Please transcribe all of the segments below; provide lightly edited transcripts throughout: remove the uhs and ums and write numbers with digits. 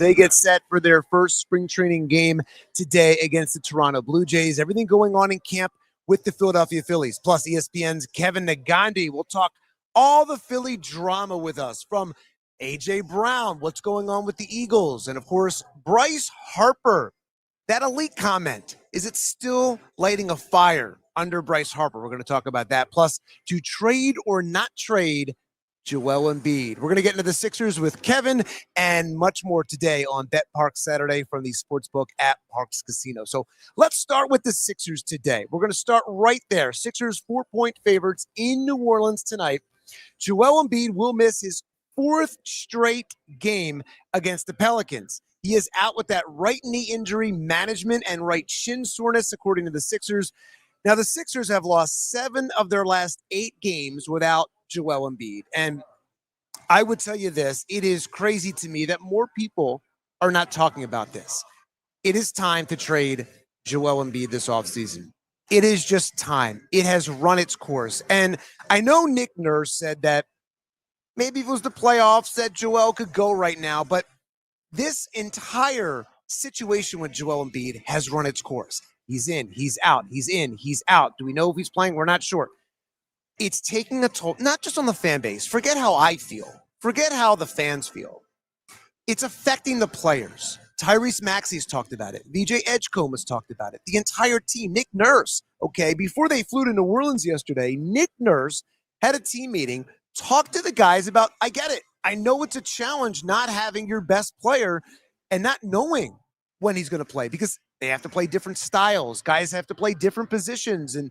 They get set for their first spring training game today against the Toronto Blue Jays. Everything going on in camp with the Philadelphia Phillies, plus ESPN's Kevin Negandhi will talk all the Philly drama with us, from A.J. Brown, what's going on with the Eagles, and of course, Bryce Harper. That elite comment, is it still lighting a fire under Bryce Harper? We're going to talk about that. Plus, to trade or not trade Joel Embiid. We're going to get into the Sixers with Kevin and much more today on Bet Parx Saturday from the sportsbook at Parx Casino. So let's start with the Sixers today. We're going to start right there. Sixers 4-point favorites in New Orleans tonight. Joel Embiid will miss his fourth straight game against the Pelicans. He is out with that right knee injury management and right shin soreness, according to the Sixers. Now, the Sixers have lost 7 of their last 8 games without Joel Embiid. And I would tell you this, it is crazy to me that more people are not talking about this. It is time to trade Joel Embiid this offseason. It is just time. It has run its course. And I know Nick Nurse said that maybe if it was the playoffs that Joel could go right now, but this entire situation with Joel Embiid has run its course. He's in, he's out, he's in, he's out. Do we know if he's playing? We're not sure. It's taking a toll, not just on the fan base. Forget how I feel. Forget how the fans feel. It's affecting the players. Tyrese Maxey's talked about it. VJ Edgecombe has talked about it. The entire team. Nick Nurse, okay, before they flew to New Orleans yesterday, Nick Nurse had a team meeting, talked to the guys about, I get it. I know it's a challenge not having your best player and not knowing when he's going to play, because they have to play different styles. Guys have to play different positions. And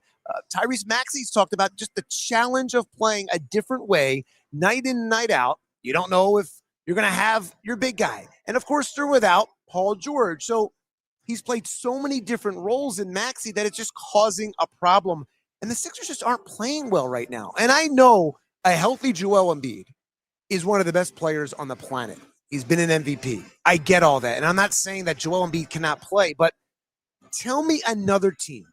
Tyrese Maxey's talked about just the challenge of playing a different way, night in, night out. You don't know if you're going to have your big guy. And, of course, they're without Paul George. So he's played so many different roles in Maxey that it's just causing a problem. And the Sixers just aren't playing well right now. And I know a healthy Joel Embiid is one of the best players on the planet. He's been an MVP. I get all that. And I'm not saying that Joel Embiid cannot play, but tell me another team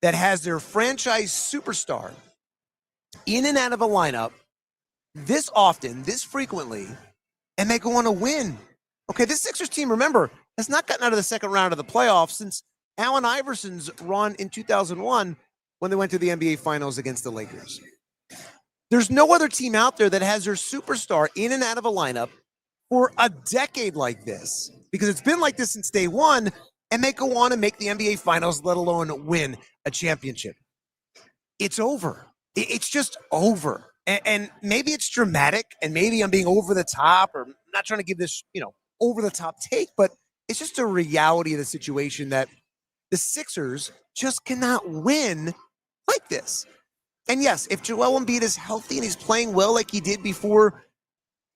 that has their franchise superstar in and out of a lineup this often, this frequently, and they go on to win. Okay, this Sixers team, remember, has not gotten out of the second round of the playoffs since Allen Iverson's run in 2001 when they went to the NBA Finals against the Lakers. There's no other team out there that has their superstar in and out of a lineup for a decade like this, because it's been like this since day one, and they go on and make the NBA Finals, let alone win a championship. It's over. It's just over. And maybe it's dramatic, and maybe I'm being over the top, or I'm not trying to give this, over the top take, but it's just a reality of the situation that the Sixers just cannot win like this. And yes, if Joel Embiid is healthy and he's playing well like he did before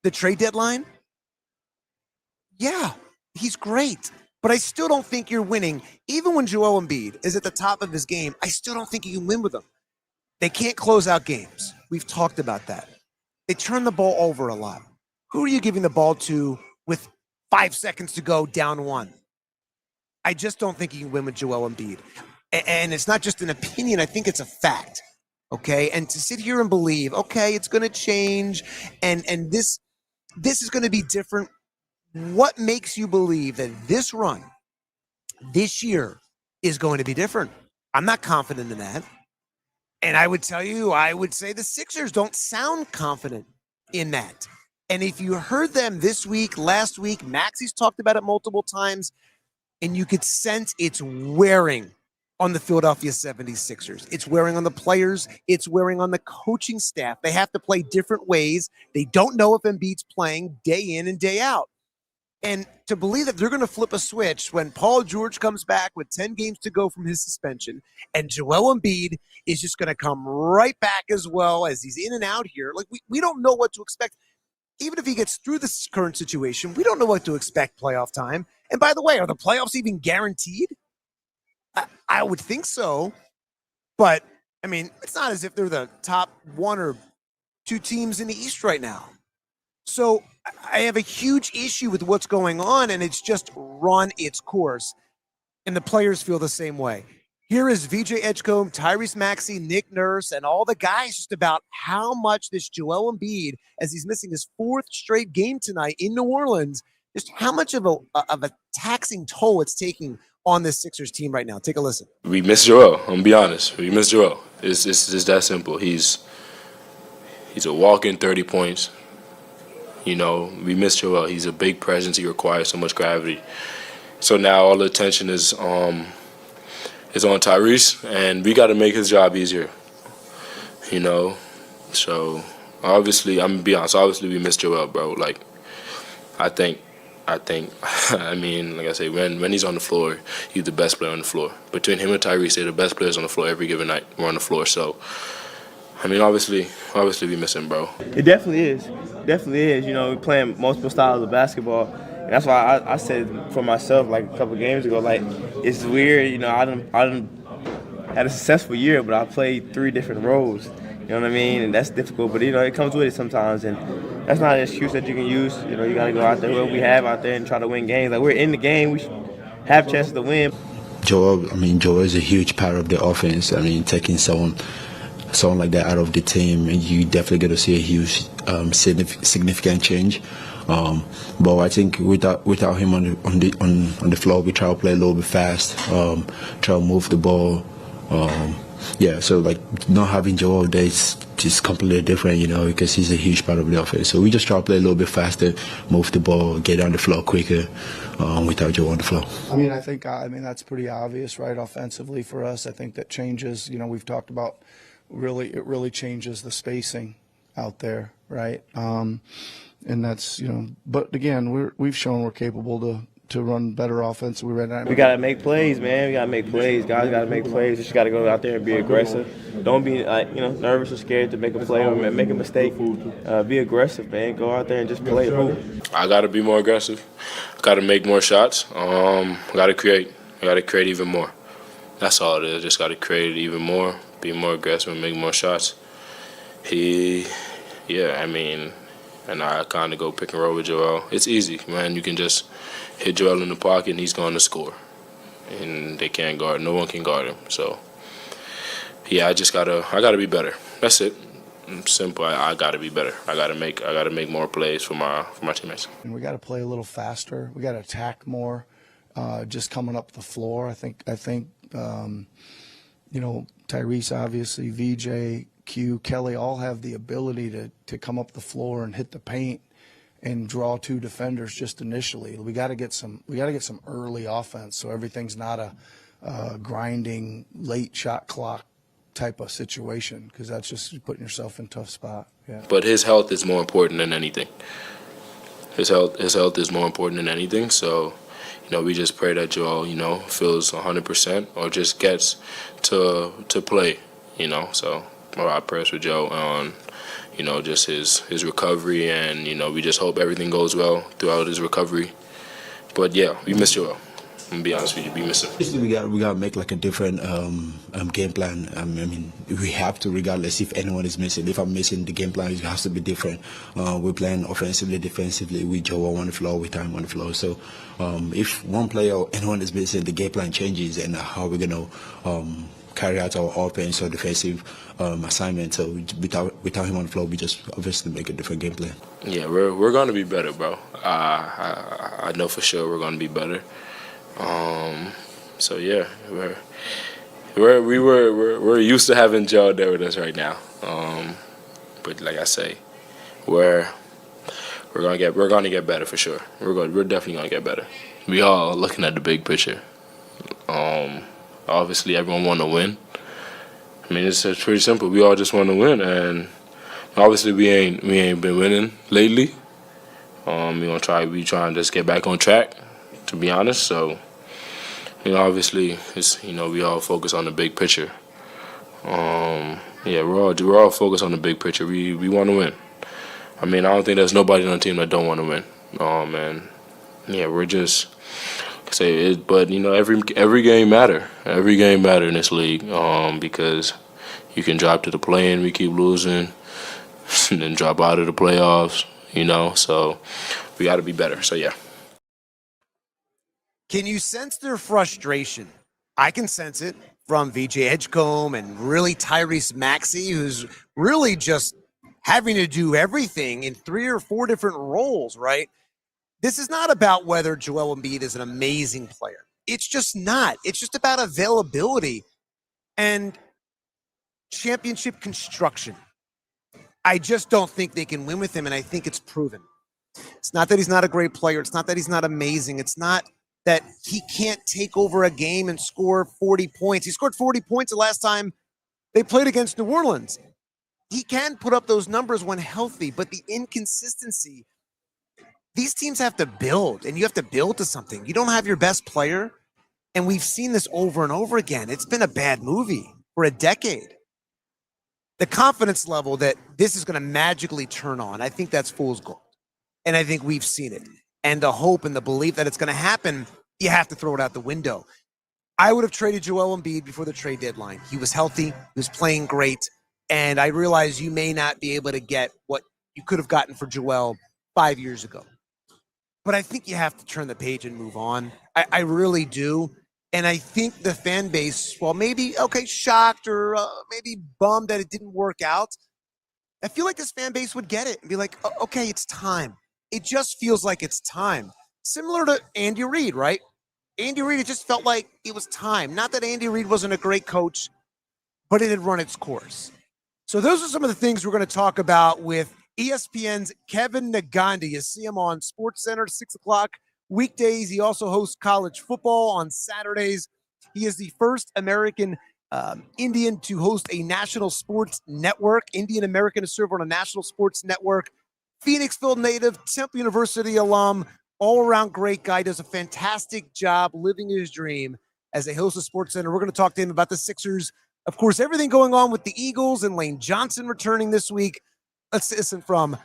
the trade deadline, yeah, he's great. But I still don't think you're winning. Even when Joel Embiid is at the top of his game, I still don't think you can win with him. They can't close out games. We've talked about that. They turn the ball over a lot. Who are you giving the ball to with 5 seconds to go, down 1? I just don't think you can win with Joel Embiid. And it's not just an opinion. I think it's a fact. Okay, and to sit here and believe, okay, it's going to change, and this is going to be different. What makes you believe that this run this year is going to be different? I'm not confident in that. And I would say the Sixers don't sound confident in that. And if you heard them this week, last week, Maxey's talked about it multiple times, and you could sense it's wearing on the Philadelphia 76ers. It's wearing on the players. It's wearing on the coaching staff. They have to play different ways. They don't know if Embiid's playing day in and day out. And to believe that they're going to flip a switch when Paul George comes back with 10 games to go from his suspension, and Joel Embiid is just going to come right back as well, as he's in and out here. Like, we don't know what to expect. Even if he gets through this current situation, we don't know what to expect playoff time. And by the way, are the playoffs even guaranteed? I would think so. But, I mean, it's not as if they're the top 1 or 2 teams in the East right now. So I have a huge issue with what's going on, and it's just run its course. And the players feel the same way. Here is VJ Edgecombe, Tyrese Maxey, Nick Nurse, and all the guys just about how much this Joel Embiid, as he's missing his 4th straight game tonight in New Orleans, just how much of a taxing toll it's taking on this Sixers team right now. Take a listen. We miss Joel. I'm gonna be honest. We miss Joel. It's just that simple. He's a walk-in 30 points. You know, we miss Joel. He's a big presence. He requires so much gravity. So now all the attention is on Tyrese, and we got to make his job easier. You know, so obviously, I'm gonna be honest. Obviously, we miss Joel, bro. Like, I think, I mean, like I say, when he's on the floor, he's the best player on the floor. Between him and Tyrese, they're the best players on the floor every given night. We're on the floor, so I mean, obviously, we miss him, bro. It definitely is. Definitely is. You know, we're playing multiple styles of basketball. And that's why I said for myself, like a couple of games ago, like, it's weird. You know, I done had a successful year, but I played 3 different roles. You know what I mean? And that's difficult, but, you know, it comes with it sometimes. And that's not an excuse that you can use. You know, you got to go out there, whoever we have out there, and try to win games. Like, we're in the game. We have chances to win. Joel is a huge part of the offense. I mean, taking someone like that out of the team, and you definitely get to see a huge significant change. But I think without him on the floor, we try to play a little bit fast, try to move the ball. So like not having Joel there is just completely different, you know, because he's a huge part of the offense. So we just try to play a little bit faster, move the ball, get on the floor quicker without Joel on the floor. I think that's pretty obvious, right? Offensively for us, I think that changes. You know, we've talked about it really changes the spacing out there, right? And that's, you know, but again, we've shown we're capable to run better offense. We got to make plays, man. We got to make plays. Guys got to make plays. You just got to go out there and be aggressive. Don't be, nervous or scared to make a play or make a mistake. Be aggressive, man. Go out there and just play. I got to be more aggressive. Got to make more shots. Got to create. I got to create even more. That's all it is. Just got to create even more, be more aggressive, and make more shots. And I kind of go pick and roll with Joel. It's easy, man. You can just hit Joel in the pocket, and he's going to score. And they can't guard. No one can guard him. So, yeah, I gotta be better. That's it. Simple. I gotta be better. I gotta make more plays for my teammates. And we got to play a little faster. We got to attack more. Just coming up the floor, I think. You know, Tyrese, obviously, VJ, Q, Kelly all have the ability to come up the floor and hit the paint and draw 2 defenders just initially. We got to get some early offense so everything's not a grinding late shot clock type of situation, because that's just putting yourself in a tough spot. Yeah. But his health is more important than anything. His health is more important than anything. So, you know, we just pray that Joel, you know, feels 100% or just gets to play, you know. So our prayers for Joe on, you know, just his recovery, and, you know, we just hope everything goes well throughout his recovery. But yeah, we miss Joel. I'm gonna be honest with you, we miss him. We got to make like a different game plan. We have to, regardless if anyone is missing. If I'm missing, the game plan has to be different. We're playing offensively, defensively. We Joel on the floor, we time on the floor. So if one player or anyone is missing, the game plan changes, and how we're gonna carry out our offense or defensive assignment. So without him on the floor, we just obviously make a different game plan. Yeah, we're gonna be better, bro. I know for sure we're gonna be better. So yeah, we're used to having Joe there with us right now. But like I say, we're gonna get better for sure. We're definitely gonna get better. We all looking at the big picture. Obviously, everyone want to win. I mean, it's pretty simple. We all just want to win, and obviously we ain't been winning lately. We trying to just get back on track, to be honest. So, you know, obviously, it's, you know, we all focus on the big picture. We're all focused on the big picture. We want to win. I mean, I don't think there's nobody on the team that don't want to win. We're just say it, but you know, every game matter. Every game matter in this league, because you can drop to the play-in, we keep losing, and then drop out of the playoffs. You know, so we got to be better. So yeah. Can you sense their frustration? I can sense it from VJ Edgecombe and really Tyrese Maxey, who's really just having to do everything in 3 or 4 different roles, right? This is not about whether Joel Embiid is an amazing player. It's just not. It's just about availability and championship construction. I just don't think they can win with him, and I think it's proven. It's not that he's not a great player. It's not that he's not amazing. It's not that he can't take over a game and score 40 points. He scored 40 points the last time they played against New Orleans. He can put up those numbers when healthy, but the inconsistency, these teams have to build, and you have to build to something. You don't have your best player, and we've seen this over and over again. It's been a bad movie for a decade. The confidence level that this is going to magically turn on, I think that's fool's gold. And I think we've seen it. And the hope and the belief that it's going to happen, you have to throw it out the window. I would have traded Joel Embiid before the trade deadline. He was healthy. He was playing great. And I realize you may not be able to get what you could have gotten for Joel 5 years ago. But I think you have to turn the page and move on. I really do. And I think the fan base, well, maybe, shocked or maybe bummed that it didn't work out. I feel like this fan base would get it and be like, okay, it's time. It just feels like it's time. Similar to Andy Reid, right? Andy Reid, it just felt like it was time. Not that Andy Reid wasn't a great coach, but it had run its course. So those are some of the things we're going to talk about with ESPN's Kevin Negandhi. You see him on SportsCenter, 6 o'clock weekdays. He also hosts college football on Saturdays. He is the first American Indian to host a national sports network, Indian American to serve on a national sports network, Phoenixville native, Temple University alum, all-around great guy, does a fantastic job living his dream as a host of SportsCenter. We're going to talk to him about the Sixers. Of course, everything going on with the Eagles and Lane Johnson returning this week. Let's listen from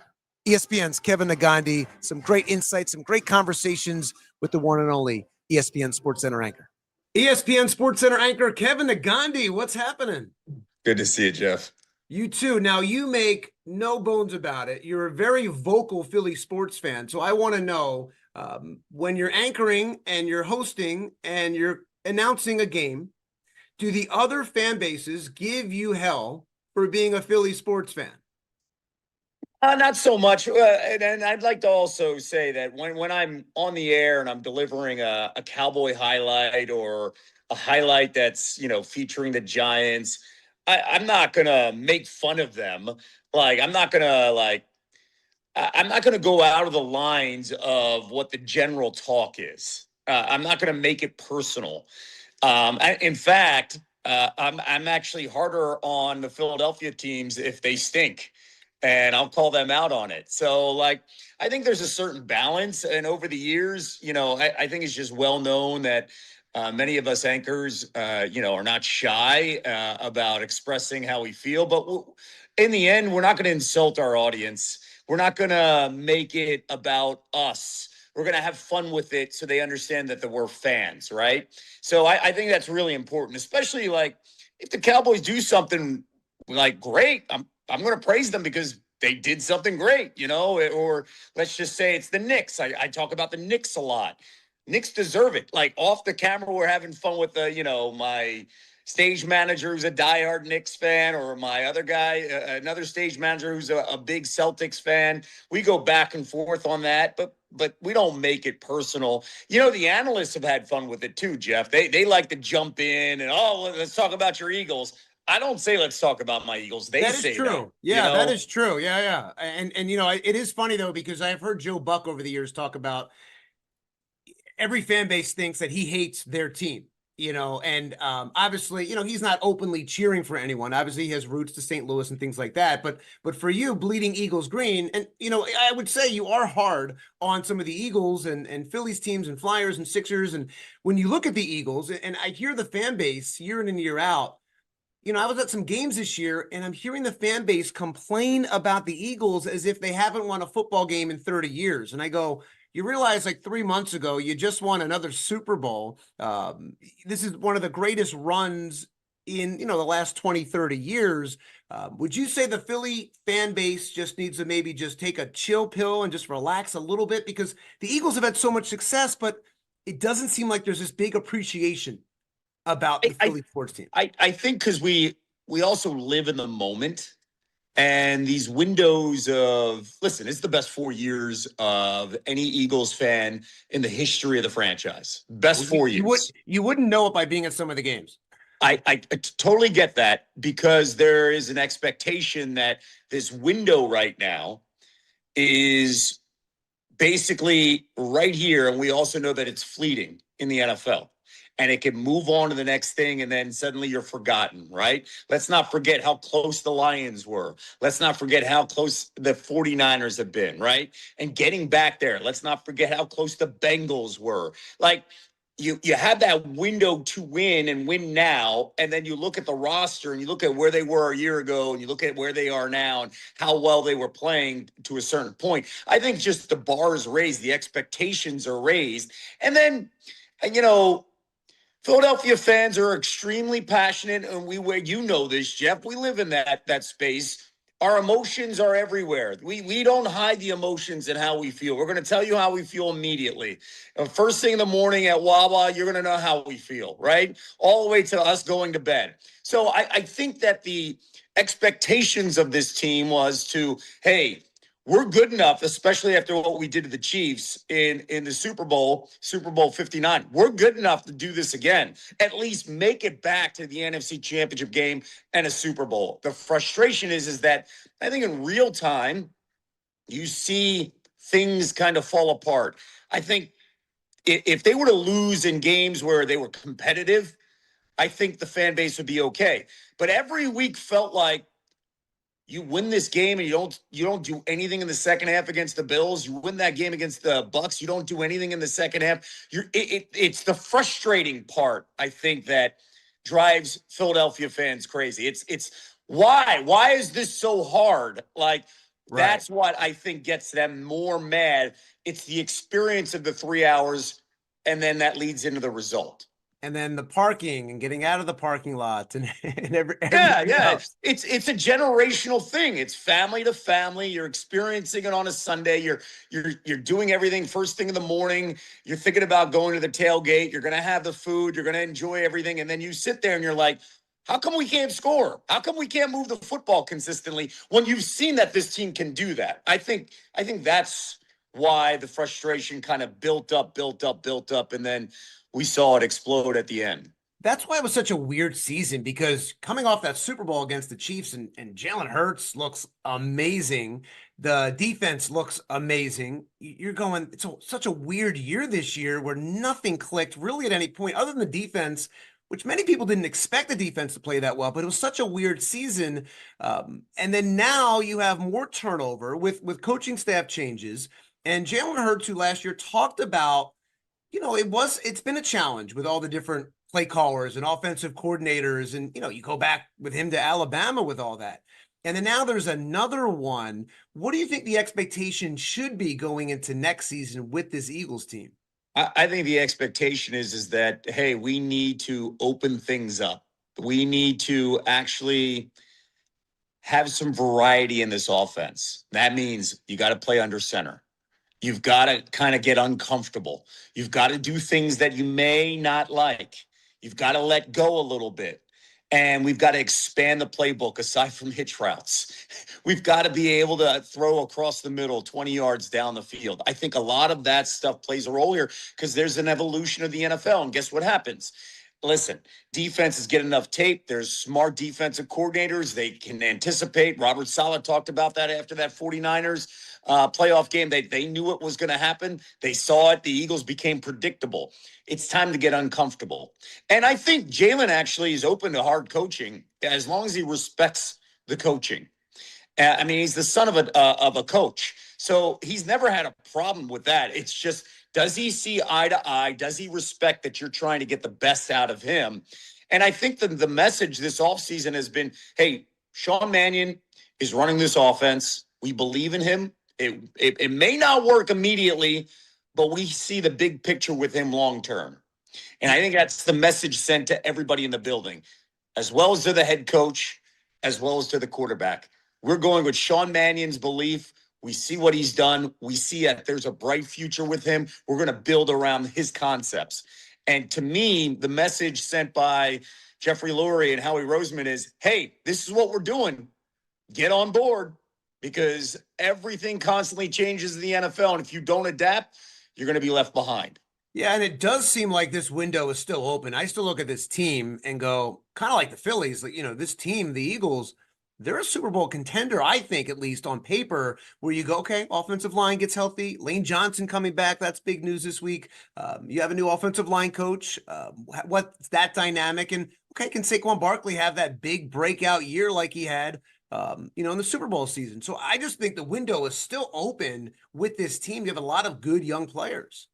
ESPN's Kevin Negandhi. Some great insights, some great conversations with the one and only ESPN SportsCenter anchor. ESPN SportsCenter anchor Kevin Negandhi, what's happening? Good to see you, Jeff. You too. Now, you make no bones about it. You're a very vocal Philly sports fan. So I want to know, when you're anchoring and you're hosting and you're announcing a game, do the other fan bases give you hell for being a Philly sports fan? Not so much. And I'd like to also say that when I'm on the air and I'm delivering a Cowboy highlight or a highlight that's, featuring the Giants, I'm not going to make fun of them. I'm not going to go out of the lines of what the general talk is. I'm not going to make it personal. In fact, I'm actually harder on the Philadelphia teams if they stink. And I'll call them out on it. So, I think there's a certain balance. And over the years, I think it's just well known that many of us anchors, are not shy about expressing how we feel. But in the end, we're not going to insult our audience. We're not going to make it about us. We're going to have fun with it so they understand that we're fans, right? So I think that's really important, especially if the Cowboys do something great, I'm going to praise them because they did something great, or let's just say it's the Knicks. I talk about the Knicks a lot. Knicks deserve it. Off the camera, we're having fun with my stage manager who's a diehard Knicks fan, or my other guy, another stage manager who's a big Celtics fan. We go back and forth on that, but we don't make it personal. The analysts have had fun with it too, Jeff. They like to jump in and, let's talk about your Eagles. I don't say let's talk about my Eagles. They that say is true. That, yeah, that is true. Yeah. And it is funny though, because I've heard Joe Buck over the years talk about every fan base thinks that he hates their team, and obviously, he's not openly cheering for anyone. Obviously, he has roots to St. Louis and things like that. But for you, bleeding Eagles green, and I would say you are hard on some of the Eagles and Phillies teams and Flyers and Sixers. And when you look at the Eagles, and I hear the fan base year in and year out. I was at some games this year, and I'm hearing the fan base complain about the Eagles as if they haven't won a football game in 30 years. And I go, you realize 3 months ago, you just won another Super Bowl. This is one of the greatest runs in, the last 20, 30 years. Would you say the Philly fan base just needs to maybe just take a chill pill and just relax a little bit? Because the Eagles have had so much success, but it doesn't seem like there's this big appreciation about the Philly sports team. I think because we also live in the moment. And these windows of, listen, it's the best 4 years of any Eagles fan in the history of the franchise. Best 4 years. You wouldn't know it by being at some of the games. I totally get that, because there is an expectation that this window right now is basically right here. And we also know that it's fleeting in the NFL. And it can move on to the next thing, and then suddenly you're forgotten, right? Let's not forget how close the Lions were. Let's not forget how close the 49ers have been, right? And getting back there. Let's not forget how close the Bengals were. Like, you have that window to win and win now, and then you look at the roster and you look at where they were a year ago and you look at where they are now and how well they were playing to a certain point. I think just the bar is raised, the expectations are raised. And then, Philadelphia fans are extremely passionate, and you know this, Jeff. We live in that space. Our emotions are everywhere. We don't hide the emotions and how we feel. We're going to tell you how we feel immediately. First thing in the morning at Wawa, you're going to know how we feel, right? All the way to us going to bed. So I think that the expectations of this team was to, hey, we're good enough, especially after what we did to the Chiefs in the Super Bowl 59. We're good enough to do this again, at least make it back to the NFC Championship game and a Super Bowl. The frustration is that I think in real time, you see things kind of fall apart. I think if they were to lose in games where they were competitive, I think the fan base would be okay. But every week felt like, you win this game and you don't do anything in the second half against the Bills. You win that game against the Bucks. You don't do anything in the second half. It's the frustrating part, I think, that drives Philadelphia fans crazy. It's why is this so hard? Like, Right. That's what I think gets them more mad. It's the experience of the 3 hours, and then that leads into the result. And then the parking and getting out of the parking lot and everything else. It's a generational thing. It's family to family. You're experiencing it on a Sunday. You're doing everything first thing in the morning. You're thinking about going to the tailgate. You're going to have the food. You're going to enjoy everything. And then you sit there and you're like, how come we can't score? How come we can't move the football consistently when you've seen that this team can do that? I think that's why the frustration kind of built up, and then we saw it explode at the end. That's why it was such a weird season, because coming off that Super Bowl against the Chiefs and Jalen Hurts looks amazing. The defense looks amazing. You're going, it's such a weird year this year where nothing clicked really at any point other than the defense, which many people didn't expect the defense to play that well, but it was such a weird season. And then now you have more turnover with coaching staff changes. And Jalen Hurts, who last year talked about, it's been a challenge with all the different play callers and offensive coordinators. And, you go back with him to Alabama with all that. And then now there's another one. What do you think the expectation should be going into next season with this Eagles team? I think the expectation is that, hey, we need to open things up. We need to actually have some variety in this offense. That means you got to play under center. You've got to kind of get uncomfortable. You've got to do things that you may not like. You've got to let go a little bit. And we've got to expand the playbook aside from hitch routes. We've got to be able to throw across the middle, 20 yards down the field. I think a lot of that stuff plays a role here because there's an evolution of the NFL. And guess what happens? Listen, defenses get enough tape. There's smart defensive coordinators. They can anticipate. Robert Saleh talked about that after that 49ers playoff game. They knew it was going to happen. They saw it. The Eagles became predictable. It's time to get uncomfortable. And I think Jalen actually is open to hard coaching as long as he respects the coaching. He's the son of a coach. So he's never had a problem with that. It's just, does he see eye to eye? Does he respect that you're trying to get the best out of him? And I think the message this offseason has been, hey, Sean Mannion is running this offense. We believe in him. It may not work immediately, but we see the big picture with him long term. And I think that's the message sent to everybody in the building, as well as to the head coach, as well as to the quarterback. We're going with Sean Mannion's belief. We see what he's done. We see that there's a bright future with him. We're going to build around his concepts. And to me, the message sent by Jeffrey Lurie and Howie Roseman is, hey, this is what we're doing. get on board because everything constantly changes in the NFL. And if you don't adapt, you're going to be left behind. Yeah, and it does seem like this window is still open. I still look at this team and go, kind of like the Phillies, like, this team, the Eagles, they're a Super Bowl contender, I think, at least on paper, where you go, okay, offensive line gets healthy. Lane Johnson coming back. That's big news this week. You have a new offensive line coach. What's that dynamic? And okay, can Saquon Barkley have that big breakout year like he had, in the Super Bowl season? So I just think the window is still open with this team. You have a lot of good young players.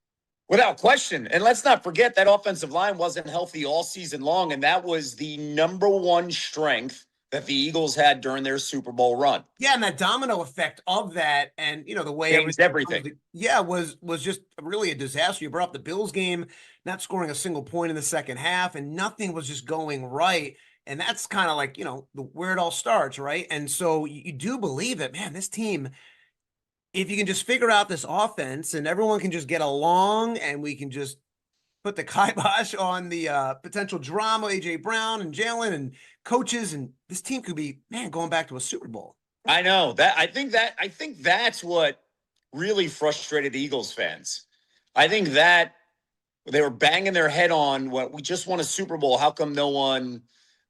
Without question. And let's not forget that offensive line wasn't healthy all season long, and that was the number one strength that the Eagles had during their Super Bowl run. Yeah, and that domino effect of that, and the way changed everything. Was just really a disaster. You brought up the Bills game, not scoring a single point in the second half, and nothing was just going right. And that's kind of like, where it all starts, right? And so you do believe that, man, this team, if you can just figure out this offense and everyone can just get along and we can just put the kibosh on the potential drama, A.J. Brown and Jalen and coaches, and this team could be, going back to a Super Bowl. I know that. I think that's what really frustrated Eagles fans. I think that they were banging their head on what we just won a Super Bowl. How come no one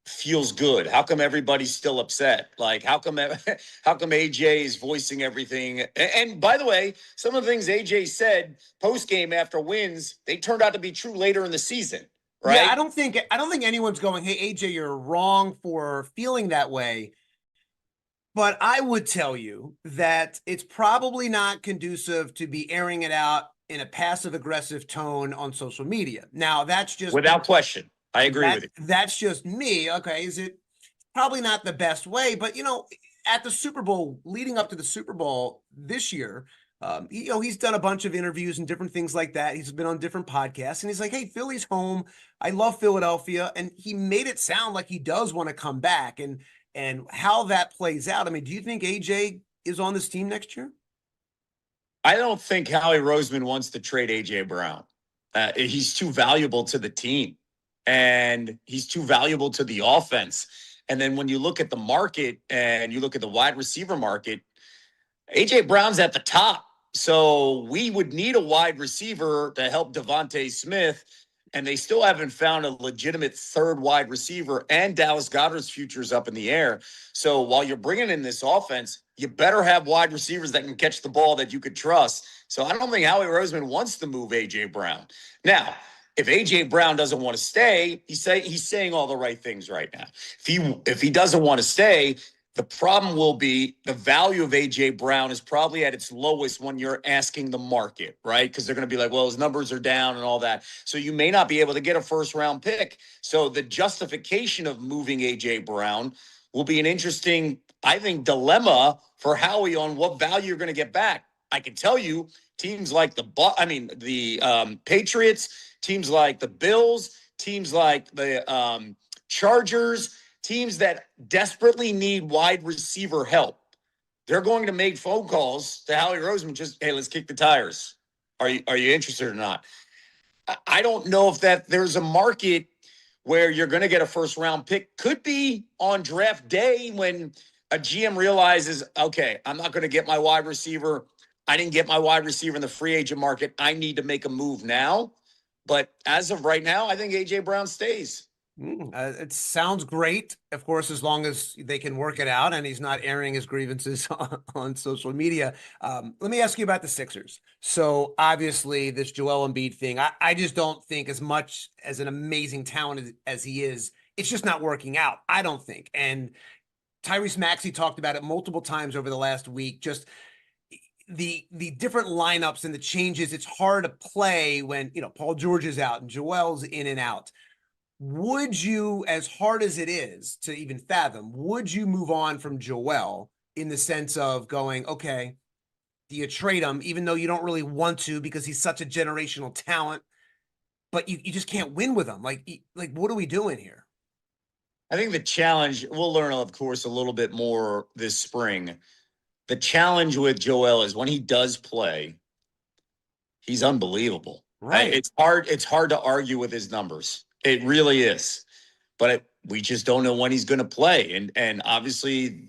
feels good? How come everybody's still upset? Like, how come AJ is voicing everything? And by the way, some of the things AJ said post game after wins, they turned out to be true later in the season, right? Yeah, I don't think anyone's going, hey, AJ, you're wrong for feeling that way. But I would tell you that it's probably not conducive to be airing it out in a passive aggressive tone on social media. Now, that's just without question. I agree with you. That's just me. Okay. Is it probably not the best way, but at the Super Bowl, leading up to the Super Bowl this year, he's done a bunch of interviews and different things like that. He's been on different podcasts and he's like, hey, Philly's home. I love Philadelphia. And he made it sound like he does want to come back, and how that plays out. I mean, do you think AJ is on this team next year? I don't think Howie Roseman wants to trade AJ Brown. He's too valuable to the team. And he's too valuable to the offense. And then when you look at the market and you look at the wide receiver market, A.J. Brown's at the top. So we would need a wide receiver to help Devontae Smith. And they still haven't found a legitimate third wide receiver. And Dallas Goedert's future's up in the air. So while you're bringing in this offense, you better have wide receivers that can catch the ball that you could trust. So I don't think Howie Roseman wants to move A.J. Brown. Now, if A.J. Brown doesn't want to stay, he's saying all the right things right now. If he doesn't want to stay, the problem will be the value of A.J. Brown is probably at its lowest when you're asking the market, right? Because they're going to be like, well, his numbers are down and all that. So you may not be able to get a first-round pick. So the justification of moving A.J. Brown will be an interesting, I think, dilemma for Howie on what value you're going to get back. I can tell you, teams like the Patriots, teams like the Bills, teams like the Chargers, teams that desperately need wide receiver help, they're going to make phone calls to Howie Roseman. Just, hey, let's kick the tires. Are you interested or not? I don't know if that there's a market where you're going to get a first round pick. Could be on draft day when a GM realizes, okay, I'm not going to get my wide receiver. I didn't get my wide receiver in the free agent market. I need to make a move now. But as of right now, I think A.J. Brown stays. It sounds great, of course, as long as they can work it out and he's not airing his grievances on social media. Let me ask you about the Sixers. So obviously this Joel Embiid thing, I just don't think, as much as an amazing talent as he is, it's just not working out, I don't think. And Tyrese Maxey talked about it multiple times over the last week, just the different lineups and the changes. It's hard to play when, Paul George is out and Joel's in and out. Would you, as hard as it is to even fathom, would you move on from Joel in the sense of going, okay, do you trade him, even though you don't really want to because he's such a generational talent, but you just can't win with him? Like, what are we doing here? I think the challenge, we'll learn, of course, a little bit more this spring. The challenge with Joel is when he does play, he's unbelievable. Right. It's hard to argue with his numbers. It really is. But we just don't know when he's going to play. And obviously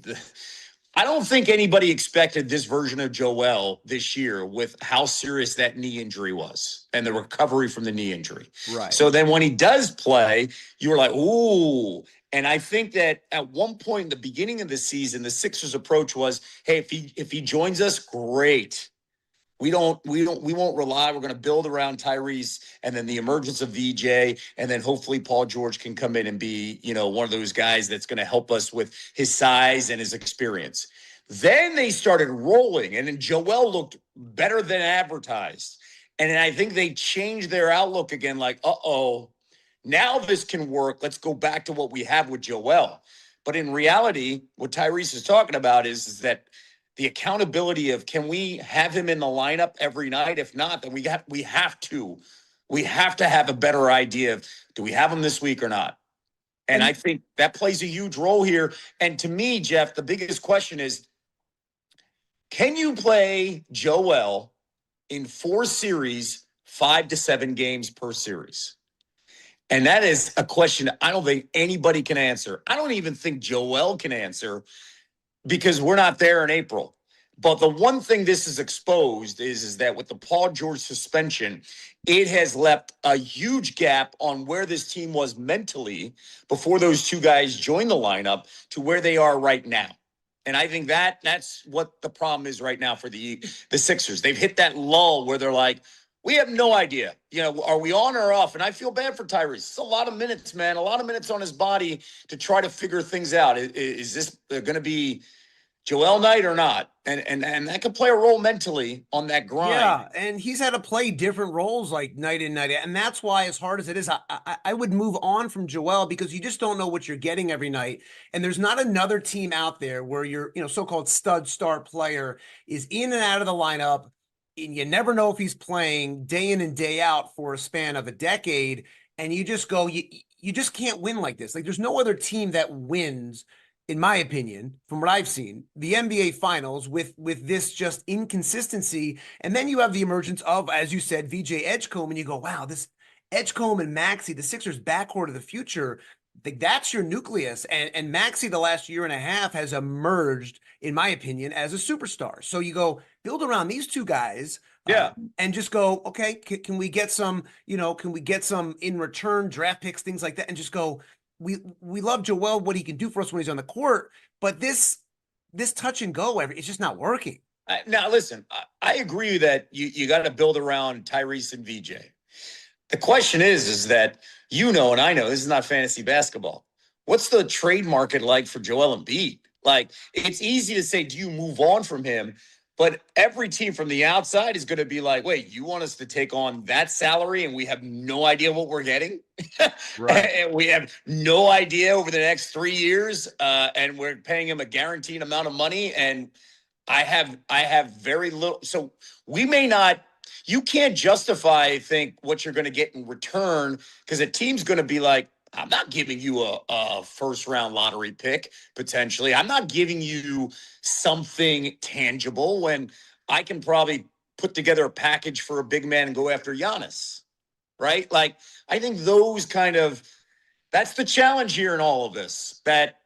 I don't think anybody expected this version of Joel this year with how serious that knee injury was and the recovery from the knee injury. Right. So then when he does play, you were like, ooh. And I think that at one point in the beginning of the season, the Sixers' approach was, hey, if he joins us, great. We won't rely. We're going to build around Tyrese and then the emergence of VJ. And then hopefully Paul George can come in and be, one of those guys that's going to help us with his size and his experience. Then they started rolling and then Joel looked better than advertised. And I think they changed their outlook again. Like, now this can work. Let's go back to what we have with Joel. But in reality, what Tyrese is talking about is that the accountability of, can we have him in the lineup every night? If not, then we have to have a better idea of, do we have him this week or not? And I think that plays a huge role here. And to me, Jeff, the biggest question is, can you play Joel in 4 series, 5 to 7 games per series? And that is a question I don't think anybody can answer. I don't even think Joel can answer, because we're not there in April. But the one thing this is exposed is that with the Paul George suspension, it has left a huge gap on where this team was mentally before those two guys joined the lineup to where they are right now. And I think that's what the problem is right now for the Sixers. They've hit that lull where they're like, we have no idea. Are we on or off? And I feel bad for Tyrese. It's a lot of minutes, man. A lot of minutes on his body to try to figure things out. Is this going to be Joel night or not? And that could play a role mentally on that grind. Yeah, and he's had to play different roles like night in, night out. And that's why, as hard as it is, I would move on from Joel, because you just don't know what you're getting every night. And there's not another team out there where your so-called stud star player is in and out of the lineup, and you never know if he's playing day in and day out for a span of a decade. And you just go, you just can't win like this. Like, there's no other team that wins, in my opinion, from what I've seen, the NBA Finals with this just inconsistency. And then you have the emergence of, as you said, VJ Edgecombe, and you go, wow, this Edgecombe and Maxey, the Sixers' backcourt of the future, that's your nucleus. And Maxey, the last year and a half, has emerged, in my opinion, as a superstar. So you go build around these two guys. Yeah. And just go, okay, can we get some, can we get some in return draft picks, things like that, and just go, we love Joel, what he can do for us when he's on the court, but this touch and go, it's just not working. Now, listen, I agree that you got to build around Tyrese and VJ. The question is that, and I know this is not fantasy basketball. What's the trade market like for Joel Embiid? Like, it's easy to say, do you move on from him? But every team from the outside is going to be like, wait, you want us to take on that salary and we have no idea what we're getting? Right. And we have no idea over the next 3 years, and we're paying him a guaranteed amount of money. And I have very little. So we may not, you can't justify, I think, what you're going to get in return, because a team's going to be like, I'm not giving you a first-round lottery pick, potentially. I'm not giving you something tangible when I can probably put together a package for a big man and go after Giannis, right? Like, I think that's the challenge here in all of this, that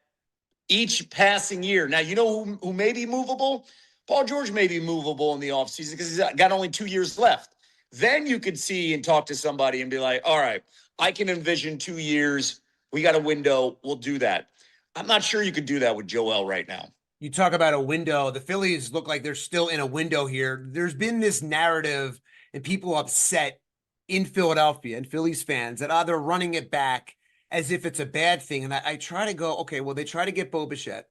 each passing year. Now, who may be movable? Paul George may be movable in the offseason because he's got only 2 years left. Then you could see and talk to somebody and be like, all right, I can envision 2 years. We got a window. We'll do that. I'm not sure you could do that with Joel right now. You talk about a window. The Phillies look like they're still in a window here. There's been this narrative and people upset in Philadelphia and Phillies fans that they're running it back as if it's a bad thing. And I try to go, okay, well, they try to get Bo Bichette.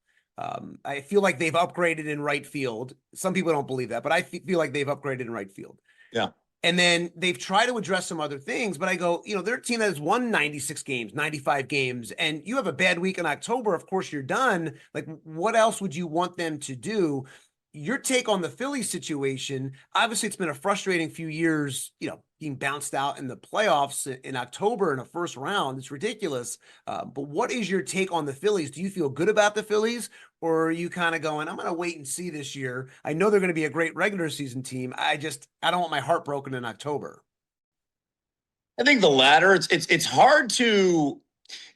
I feel like they've upgraded in right field. Some people don't believe that, but I feel like they've upgraded in right field. Yeah. And then they've tried to address some other things, but I go, they're a team that has won 96 games, 95 games, and you have a bad week in October, of course you're done. Like, what else would you want them to do? Your take on the Phillies situation, obviously it's been a frustrating few years, being bounced out in the playoffs in October in a first round. It's ridiculous. But what is your take on the Phillies? Do you feel good about the Phillies, or are you kind of going, I'm going to wait and see this year? I know they're going to be a great regular season team. I don't want my heart broken in October. I think the latter. It's hard to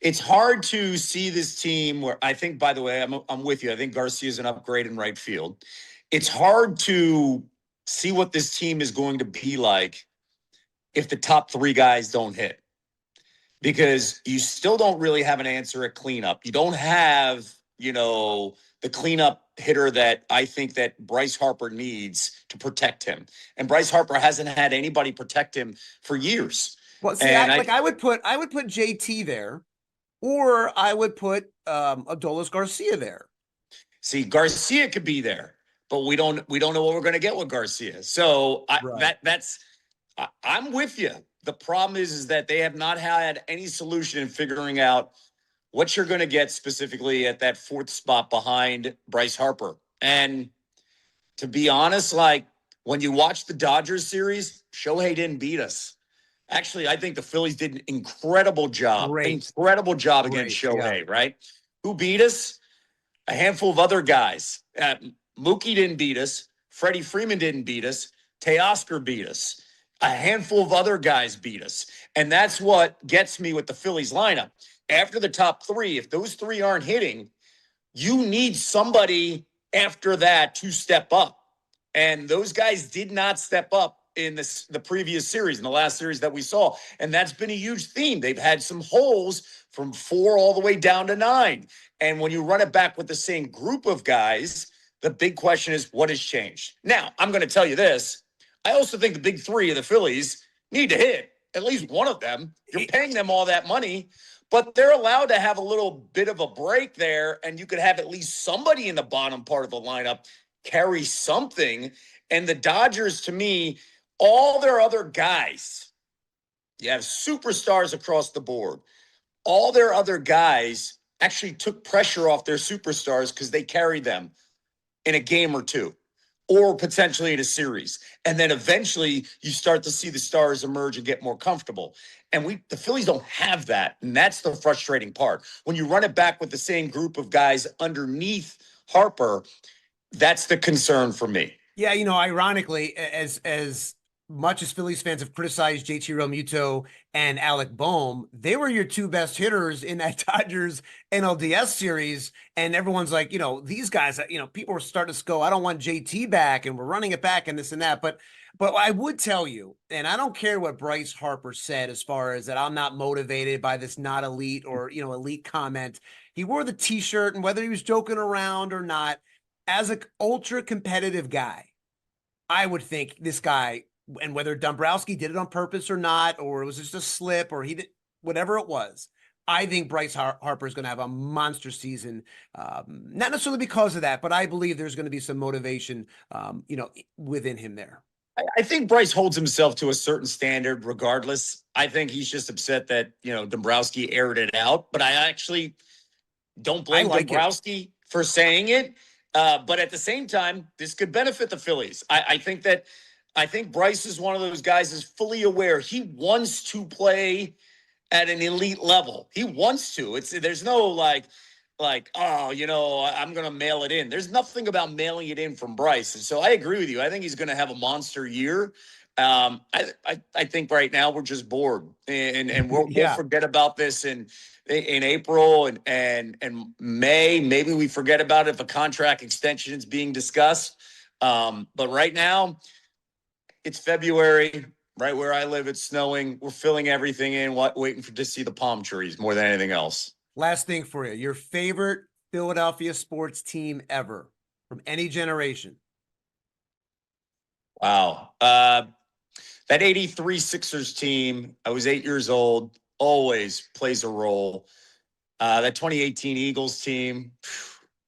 It's hard to see this team where I think, by the way, I'm with you. I think Garcia is an upgrade in right field. It's hard to see what this team is going to be like if the top three guys don't hit, because you still don't really have an answer at cleanup. You don't have, the cleanup hitter that I think that Bryce Harper needs to protect him. And Bryce Harper hasn't had anybody protect him for years. Well, see, I would put JT there, or I would put Adolis Garcia there. See, Garcia could be there, but we don't know what we're going to get with Garcia. So I'm with you. The problem is that they have not had any solution in figuring out what you're going to get specifically at that fourth spot behind Bryce Harper. And to be honest, like when you watch the Dodgers series, Shohei didn't beat us. Actually, I think the Phillies did an incredible job. Against Shohei, right? Who beat us? A handful of other guys. Mookie didn't beat us. Freddie Freeman didn't beat us. Teoscar beat us. A handful of other guys beat us. And that's what gets me with the Phillies lineup. After the top three, if those three aren't hitting, you need somebody after that to step up. And those guys did not step up in the previous series, in the last series that we saw. And that's been a huge theme. They've had some holes from 4 all the way down to 9. And when you run it back with the same group of guys, the big question is, what has changed? Now, I'm going to tell you this. I also think the big three of the Phillies need to hit at least one of them. You're paying them all that money, but they're allowed to have a little bit of a break there, and you could have at least somebody in the bottom part of the lineup carry something. And the Dodgers, to me, all their other guys, you have superstars across the board. All their other guys actually took pressure off their superstars because they carried them in a game or two, or potentially in a series. And then eventually you start to see the stars emerge and get more comfortable. And the Phillies don't have that. And that's the frustrating part. When you run it back with the same group of guys underneath Harper, that's the concern for me. Yeah, ironically, as much as Phillies fans have criticized JT Realmuto and Alec Boehm, they were your two best hitters in that Dodgers NLDS series. And everyone's like, these guys, people were starting to go, I don't want JT back, and we're running it back and this and that. But I would tell you, and I don't care what Bryce Harper said as far as that I'm not motivated by this not elite or, elite comment. He wore the T-shirt, and whether he was joking around or not, as an ultra competitive guy, I would think this guy, and whether Dombrowski did it on purpose or not, or it was just a slip, or he did whatever it was, I think Bryce Harper is going to have a monster season. Not necessarily because of that, but I believe there's going to be some motivation, within him there. I think Bryce holds himself to a certain standard regardless. I think he's just upset that, Dombrowski aired it out, but I actually don't blame Dombrowski for saying it. But at the same time, this could benefit the Phillies. I think Bryce is one of those guys is fully aware. He wants to play at an elite level. He wants to. There's no like, I'm going to mail it in. There's nothing about mailing it in from Bryce. And so I agree with you. I think he's going to have a monster year. I think right now we're just bored, and we'll forget about this in April and May. Maybe we forget about it if a contract extension is being discussed. But right now it's February. Right where I live, it's snowing. We're filling everything in, waiting to see the palm trees more than anything else. Last thing for you, your favorite Philadelphia sports team ever from any generation. Wow. That 83 Sixers team, I was 8 years old, always plays a role. That 2018 Eagles team,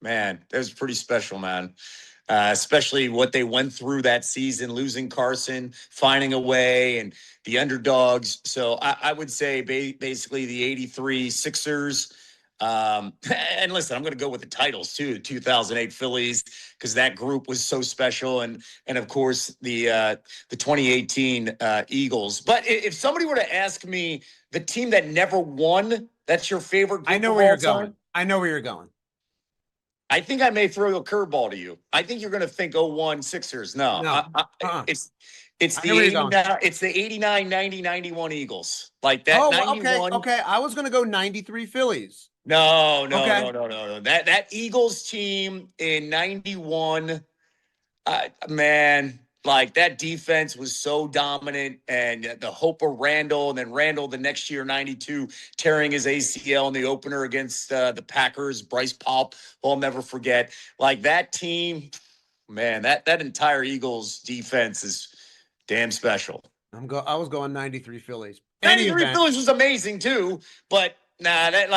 man, that was pretty special, man. Especially what they went through that season, losing Carson, finding a way, and the underdogs. So I would say basically the 83 Sixers. And listen, I'm going to go with the titles too, 2008 Phillies, because that group was so special. And of course the 2018 Eagles. But if somebody were to ask me the team that never won, that's your favorite group I know where you're going. I know where you're going. I think I may throw a curveball to you. I think you're going to think 01 Sixers. No. It's I know the where you're going. 89, it's the 89, 90, 91 Eagles. Like that Oh, 91. okay. I was gonna go 93 Phillies. No, no, Okay. no, no, no, no. That Eagles team in 91, man, like that defense was so dominant, and the hope of Randall, and then Randall the next year, 92, tearing his ACL in the opener against the Packers, Bryce Harper, who I'll never forget. Like that team, man, that entire Eagles defense is damn special. I was going 93 Phillies. Any 93 event. Phillies was amazing too, but nah, that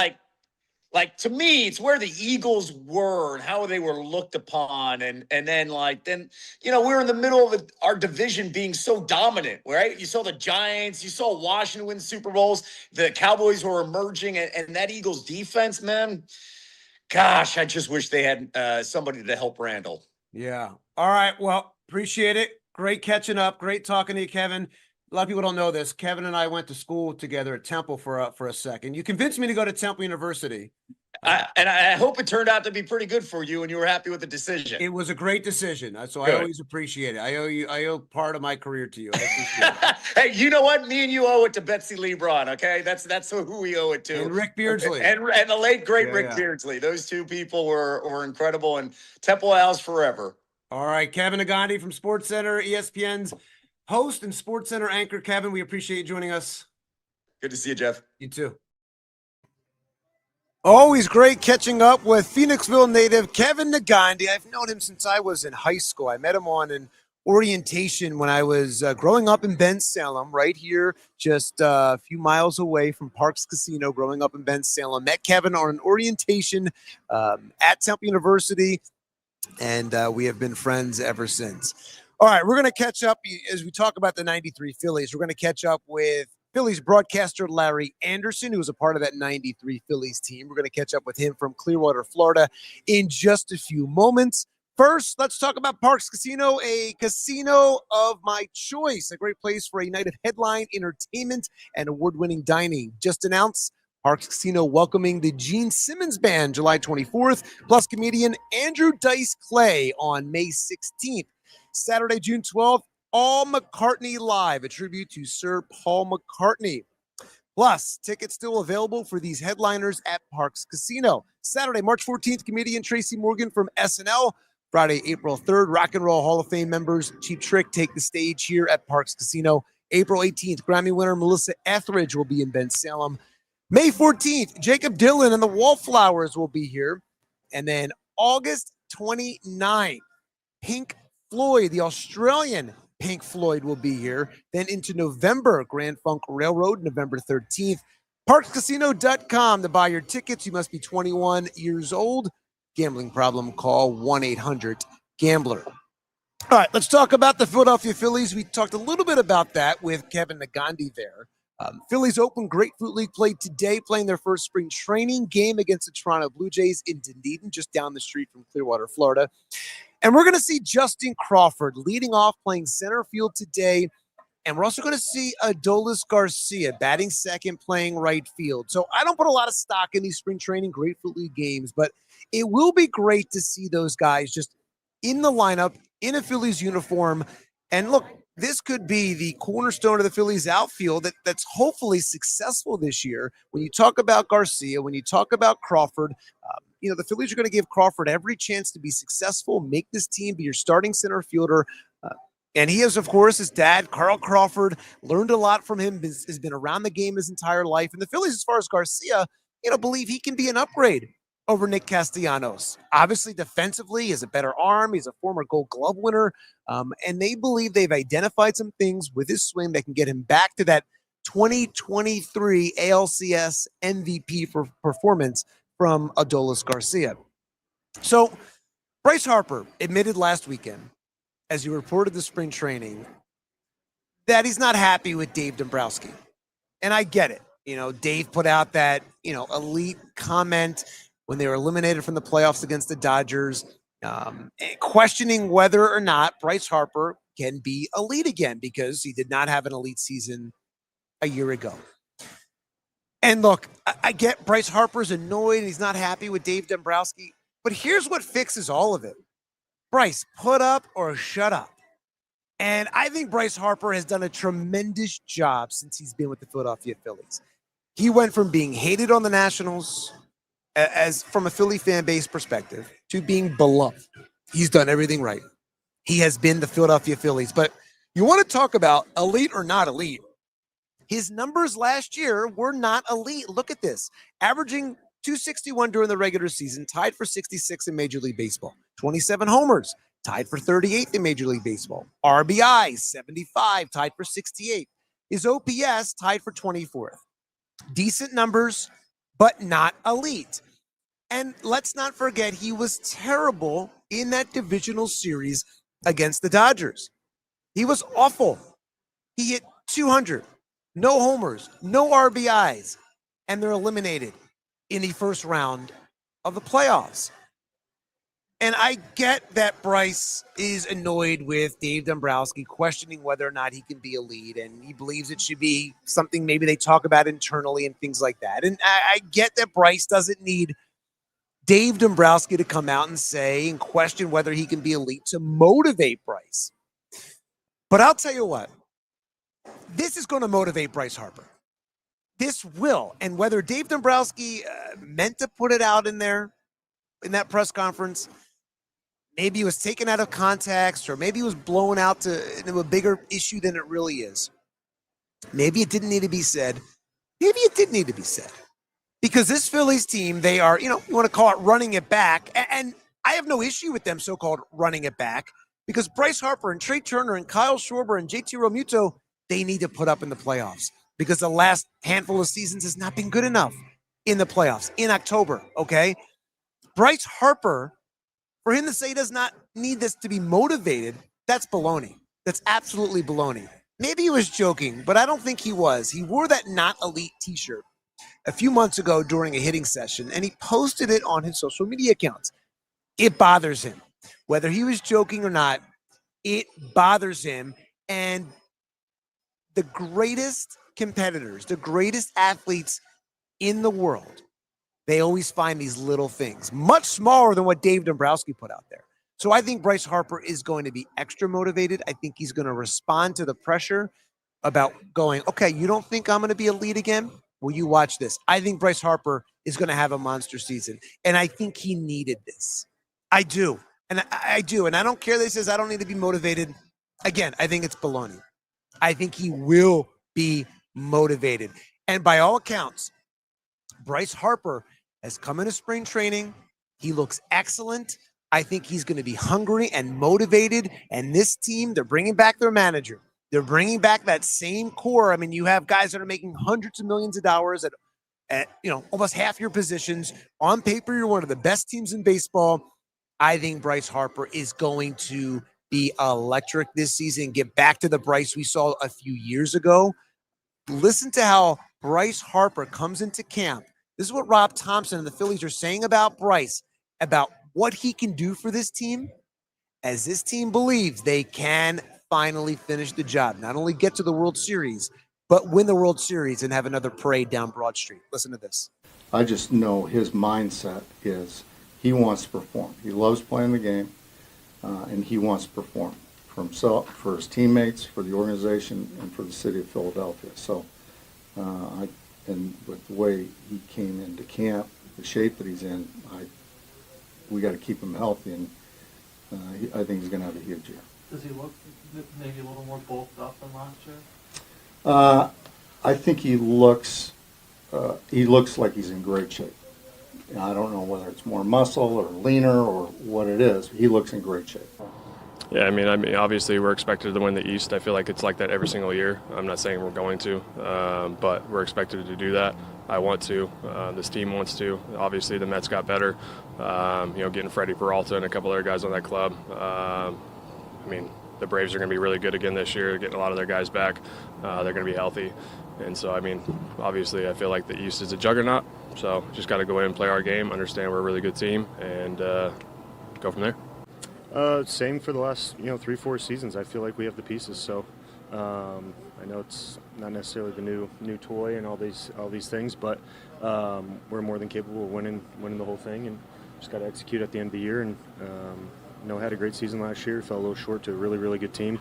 like to me, it's where the Eagles were and how they were looked upon, and then we were in the middle of our division being so dominant, right? You saw the Giants, you saw Washington win Super Bowls, the Cowboys were emerging, and that Eagles defense, man, gosh, I just wish they had somebody to help Randall. Yeah. All right. Well, appreciate it. Great catching up. Great talking to you, Kevin. A lot of people don't know this. Kevin and I went to school together at Temple for a second. You convinced me to go to Temple University. I hope it turned out to be pretty good for you and you were happy with the decision. It was a great decision. So Good. I always appreciate it. I owe part of my career to you. I appreciate it. Hey, you know what? Me and you owe it to Betsy Lee Braun, okay? That's who we owe it to. And Rick Beardsley. And the late, great Yeah, Rick yeah. Beardsley. Those two people were incredible, and Temple Owls forever. All right. Kevin Negandhi from SportsCenter, ESPN's host and SportsCenter anchor. Kevin, we appreciate you joining us. Good to see you, Jeff. You too. Always great catching up with Phoenixville native Kevin Negandhi. I've known him since I was in high school. I met him on an orientation when I was growing up in Bensalem, right here, just a few miles away from Parx Casino, growing up in Bensalem. Met Kevin on an orientation at Temple University, and we have been friends ever since. All right, we're going to catch up as we talk about the 93 Phillies. We're going to catch up with Phillies broadcaster Larry Anderson, who was a part of that 93 Phillies team. We're going to catch up with him from Clearwater, Florida in just a few moments. First, let's talk about Parx Casino, a casino of my choice, a great place for a night of headline entertainment and award-winning dining. Just announced Parx Casino welcoming the Gene Simmons Band July 24th, plus comedian Andrew Dice Clay on May 16th. Saturday, June 12th, All McCartney Live, a tribute to Sir Paul McCartney. Plus, tickets still available for these headliners at Parx Casino. Saturday, March 14th, comedian Tracy Morgan from SNL. Friday, April 3rd, Rock and Roll Hall of Fame members Cheap Trick take the stage here at Parx Casino. April 18th, Grammy winner Melissa Etheridge will be in Bensalem. May 14th, Jacob Dylan and the Wallflowers will be here. And then August 29th, Pink Floyd, the Australian Pink Floyd, will be here. Then into November, Grand Funk Railroad, November 13th. ParxCasino.com to buy your tickets. You must be 21 years old. Gambling problem, call 1-800-GAMBLER. All right, let's talk about the Philadelphia Phillies. We talked a little bit about that with Kevin Negandhi there. Phillies open Grapefruit League play today, playing their first spring training game against the Toronto Blue Jays in Dunedin, just down the street from Clearwater, Florida. And we're going to see Justin Crawford leading off, playing center field today. And we're also going to see Adolis Garcia batting second, playing right field. So I don't put a lot of stock in these spring training Grapefruit League games, but it will be great to see those guys just in the lineup, in a Phillies uniform. And look, this could be the cornerstone of the Phillies outfield that's hopefully successful this year. When you talk about Garcia, when you talk about Crawford, the Phillies are going to give Crawford every chance to be successful, make this team be your starting center fielder. And he is, of course, his dad, Carl Crawford, learned a lot from him, has been around the game his entire life. And the Phillies, as far as Garcia, believe he can be an upgrade over Nick Castellanos. Obviously, defensively, he has a better arm. He's a former Gold Glove winner. And they believe they've identified some things with his swing that can get him back to that 2023 ALCS MVP for performance from Adolis Garcia. So Bryce Harper admitted last weekend, as he reported the spring training, that he's not happy with Dave Dombrowski. And I get it. Dave put out that, elite comment when they were eliminated from the playoffs against the Dodgers, questioning whether or not Bryce Harper can be elite again because he did not have an elite season a year ago. And look, I get Bryce Harper's annoyed and he's not happy with Dave Dombrowski, but here's what fixes all of it. Bryce, put up or shut up. And I think Bryce Harper has done a tremendous job since he's been with the Philadelphia Phillies. He went from being hated on the Nationals as from a Philly fan base perspective to being beloved. He's done everything right. He has been the Philadelphia Phillies. But you want to talk about elite or not elite? His numbers last year were not elite. Look at this. Averaging 261 during the regular season, tied for 66 in Major League Baseball. 27 homers, tied for 38th in Major League Baseball. RBI, 75, tied for 68. His OPS, tied for 24th. Decent numbers, but not elite. And let's not forget, he was terrible in that divisional series against the Dodgers. He was awful. He hit 200, no homers, no RBIs, and they're eliminated in the first round of the playoffs. And I get that Bryce is annoyed with Dave Dombrowski questioning whether or not he can be a lead, and he believes it should be something maybe they talk about internally and things like that. And I get that Bryce doesn't need Dave Dombrowski to come out and say and question whether he can be elite to motivate Bryce. But I'll tell you what, this is going to motivate Bryce Harper. This will. And whether Dave Dombrowski meant to put it out in there in that press conference, maybe it was taken out of context, or maybe it was blown out into a bigger issue than it really is. Maybe it didn't need to be said. Maybe it did need to be said. Because this Phillies team, they are, you want to call it running it back. And I have no issue with them so-called running it back, because Bryce Harper and Trey Turner and Kyle Schwarber and JT Realmuto, they need to put up in the playoffs, because the last handful of seasons has not been good enough in the playoffs in October, okay? Bryce Harper, for him to say he does not need this to be motivated, that's baloney. That's absolutely baloney. Maybe he was joking, but I don't think he was. He wore that not elite t-shirt a few months ago during a hitting session, and he posted it on his social media accounts. It bothers him. Whether he was joking or not, it bothers him. And the greatest competitors, the greatest athletes in the world, they always find these little things, much smaller than what Dave Dombrowski put out there. So I think Bryce Harper is going to be extra motivated. I think he's going to respond to the pressure about going, okay, you don't think I'm going to be a lead again? Well, you watch this. I think Bryce Harper is going to have a monster season, and I think he needed this. I do. And I do. And I don't care that he says I don't need to be motivated. Again, I think it's baloney. I think he will be motivated. And by all accounts, Bryce Harper has come into spring training. He looks excellent. I think he's going to be hungry and motivated. And this team, they're bringing back their manager. They're bringing back that same core. I mean, you have guys that are making hundreds of millions of dollars at almost half your positions. On paper, you're one of the best teams in baseball. I think Bryce Harper is going to be electric this season, get back to the Bryce we saw a few years ago. Listen to how Bryce Harper comes into camp. This is what Rob Thompson and the Phillies are saying about Bryce, about what he can do for this team, as this team believes they can finally finish the job, not only get to the World Series, but win the World Series and have another parade down Broad Street. Listen to this. I just know his mindset is he wants to perform. He loves playing the game, and he wants to perform for himself, for his teammates, for the organization, and for the city of Philadelphia. So, and with the way he came into camp, the shape that he's in, we got to keep him healthy, and I think he's going to have a huge year. Does he look maybe a little more bulked up than last year? I think he looks like he's in great shape. I don't know whether it's more muscle or leaner or what it is. He looks in great shape. Yeah, I mean, obviously we're expected to win the East. I feel like it's like that every single year. I'm not saying we're going to, but we're expected to do that. I want to. This team wants to. Obviously, the Mets got better. Getting Freddie Peralta and a couple other guys on that club. I mean, the Braves are going to be really good again this year, getting a lot of their guys back. They're going to be healthy. And so, I mean, obviously I feel like the East is a juggernaut. So just got to go in and play our game, understand we're a really good team, and go from there. Same for the last 3-4 seasons. I feel like we have the pieces. So I know it's not necessarily the new toy and all these things, but we're more than capable of winning the whole thing, and just got to execute at the end of the year. And had a great season last year. Fell a little short to a really, really good team.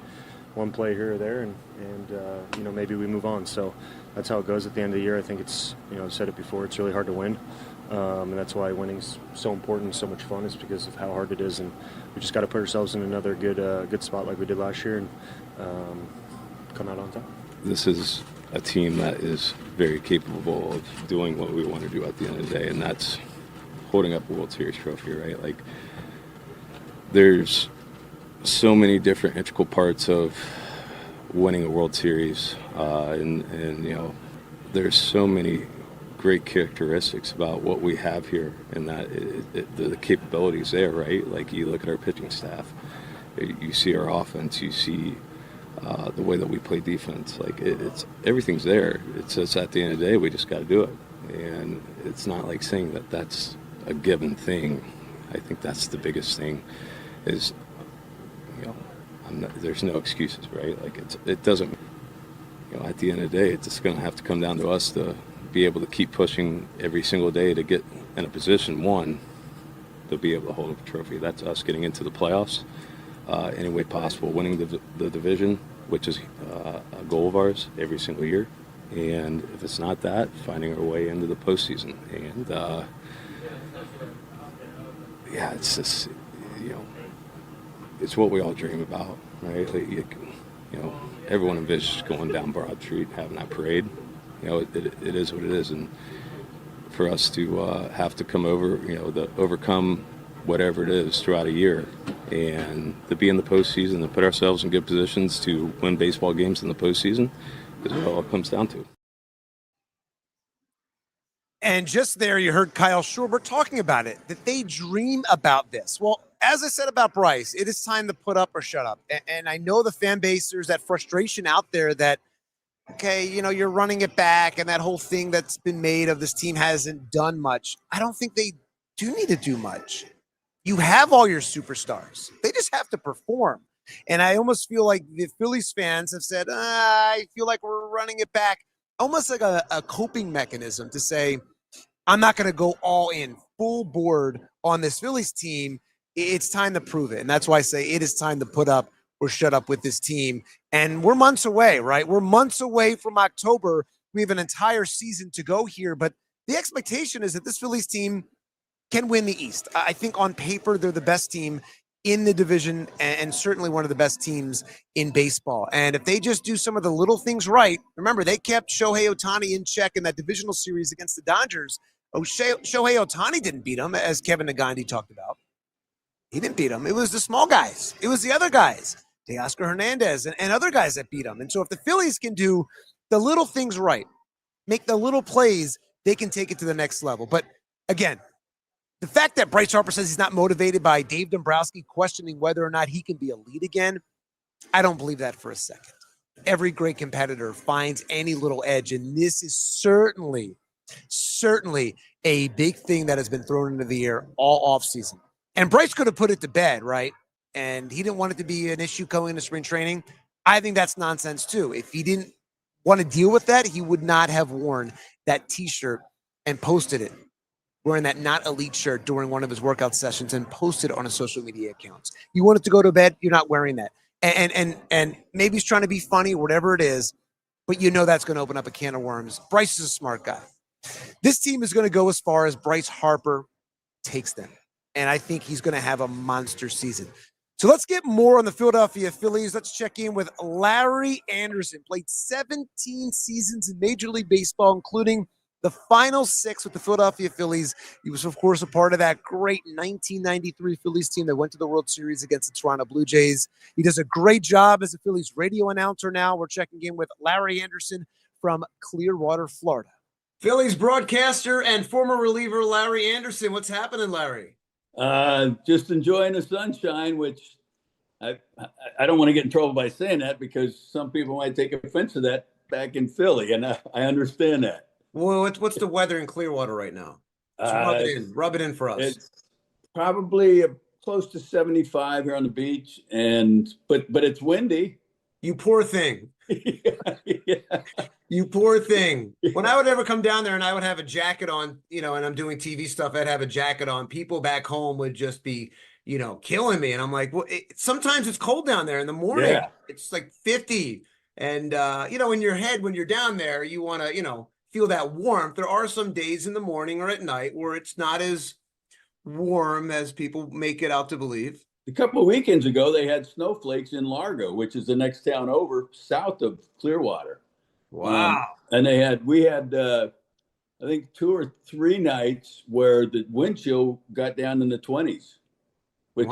one play here or there, and maybe we move on. So that's how it goes at the end of the year. I think it's, I've said it before, it's really hard to win. And that's why winning's so important, so much fun, is because of how hard it is. And we just got to put ourselves in another good spot like we did last year, and come out on top. This is a team that is very capable of doing what we want to do at the end of the day, and that's holding up a World Series trophy, right? Like, there's so many different integral parts of winning a World Series, and there's so many great characteristics about what we have here, and that the capabilities there, right? Like, you look at our pitching staff, you see our offense, you see the way that we play defense. Like, it's everything's there. It's just at the end of the day, we just got to do it, and it's not like saying that that's a given thing. I think that's the biggest thing is, there's no excuses, right? Like, it doesn't, at the end of the day, it's just going to have to come down to us to be able to keep pushing every single day to get in a position, one, to be able to hold up a trophy. That's us getting into the playoffs any way possible, winning the division, which is a goal of ours every single year. And if it's not that, finding our way into the postseason. And, it's just, it's what we all dream about, right? Like, everyone envisions going down Broad Street, having that parade. It is what it is. And for us to have to come over, to overcome whatever it is throughout a year, and to be in the postseason and put ourselves in good positions to win baseball games in the postseason is what it all comes down to. And just there, you heard Kyle Schwarber talking about it, that they dream about this. Well, as I said about Bryce, it is time to put up or shut up. And I know the fan base, there's that frustration out there that, okay, you're running it back, and that whole thing that's been made of this team hasn't done much. I don't think they do need to do much. You have all your superstars. They just have to perform. And I almost feel like the Phillies fans have said, I feel like we're running it back, almost like a coping mechanism to say, I'm not going to go all in, full board on this Phillies team. It's time to prove it. And that's why I say it is time to put up or shut up with this team. And we're months away, right? We're months away from October. We have an entire season to go here. But the expectation is that this Phillies team can win the East. I think on paper, they're the best team in the division and certainly one of the best teams in baseball. And if they just do some of the little things right, remember, they kept Shohei Ohtani in check in that divisional series against the Dodgers. Shohei Ohtani didn't beat him, as Kevin Negandhi talked about. He didn't beat him. It was the small guys. It was the other guys, Teoscar Hernandez and other guys that beat him. And so if the Phillies can do the little things right, make the little plays, they can take it to the next level. But again, the fact that Bryce Harper says he's not motivated by Dave Dombrowski questioning whether or not he can be elite again, I don't believe that for a second. Every great competitor finds any little edge, and this is certainly a big thing that has been thrown into the air all offseason. And Bryce could have put it to bed, right? And he didn't want it to be an issue going into spring training. I think that's nonsense too. If he didn't want to deal with that, he would not have worn that T-shirt and posted it, wearing that not elite shirt during one of his workout sessions and posted on his social media accounts. You want it to go to bed, you're not wearing that. And maybe he's trying to be funny, whatever it is, but that's going to open up a can of worms. Bryce is a smart guy. This team is going to go as far as Bryce Harper takes them. And I think he's going to have a monster season. So let's get more on the Philadelphia Phillies. Let's check in with Larry Anderson. Played 17 seasons in Major League Baseball, including the final 6 with the Philadelphia Phillies. He was, of course, a part of that great 1993 Phillies team that went to the World Series against the Toronto Blue Jays. He does a great job as a Phillies radio announcer now. We're checking in with Larry Anderson from Clearwater, Florida. Phillies broadcaster and former reliever Larry Anderson. What's happening, Larry? Just enjoying the sunshine, which I don't want to get in trouble by saying that because some people might take offense to that back in Philly, and I understand that. Well, what's the weather in Clearwater right now? Rub it in for us. It's probably close to 75 here on the beach, but it's windy. You poor thing. Yeah. You poor thing. When I would ever come down there and I would have a jacket on, and I'm doing TV stuff, I'd have a jacket on. People back home would just be, killing me. And I'm like, well, sometimes it's cold down there in the morning. Yeah. It's like 50. And, in your head, when you're down there, you want to, feel that warmth. There are some days in the morning or at night where it's not as warm as people make it out to believe. A couple of weekends ago, they had snowflakes in Largo, which is the next town over south of Clearwater. Wow. And we had, I think 2 or 3 nights where the wind chill got down in the 20s, which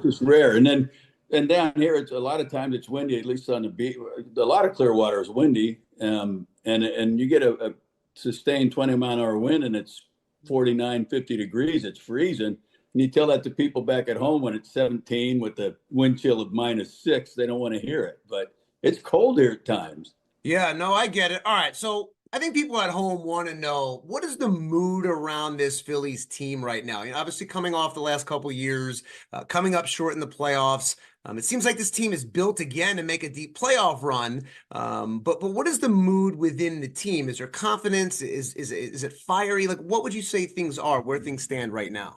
is rare. And down here, it's a lot of times it's windy, at least on the beach. A lot of Clearwater is windy. And you get a sustained 20-mile-an-hour wind and it's 49, 50 degrees, it's freezing. And you tell that to people back at home when it's 17 with the wind chill of -6, they don't want to hear it. But it's cold here at times. Yeah, no, I get it. All right. So I think people at home want to know, what is the mood around this Phillies team right now? Obviously coming off the last couple of years, coming up short in the playoffs. It seems like this team is built again to make a deep playoff run. But what is the mood within the team? Is there confidence? Is it fiery? Like, what would you say things are, where things stand right now?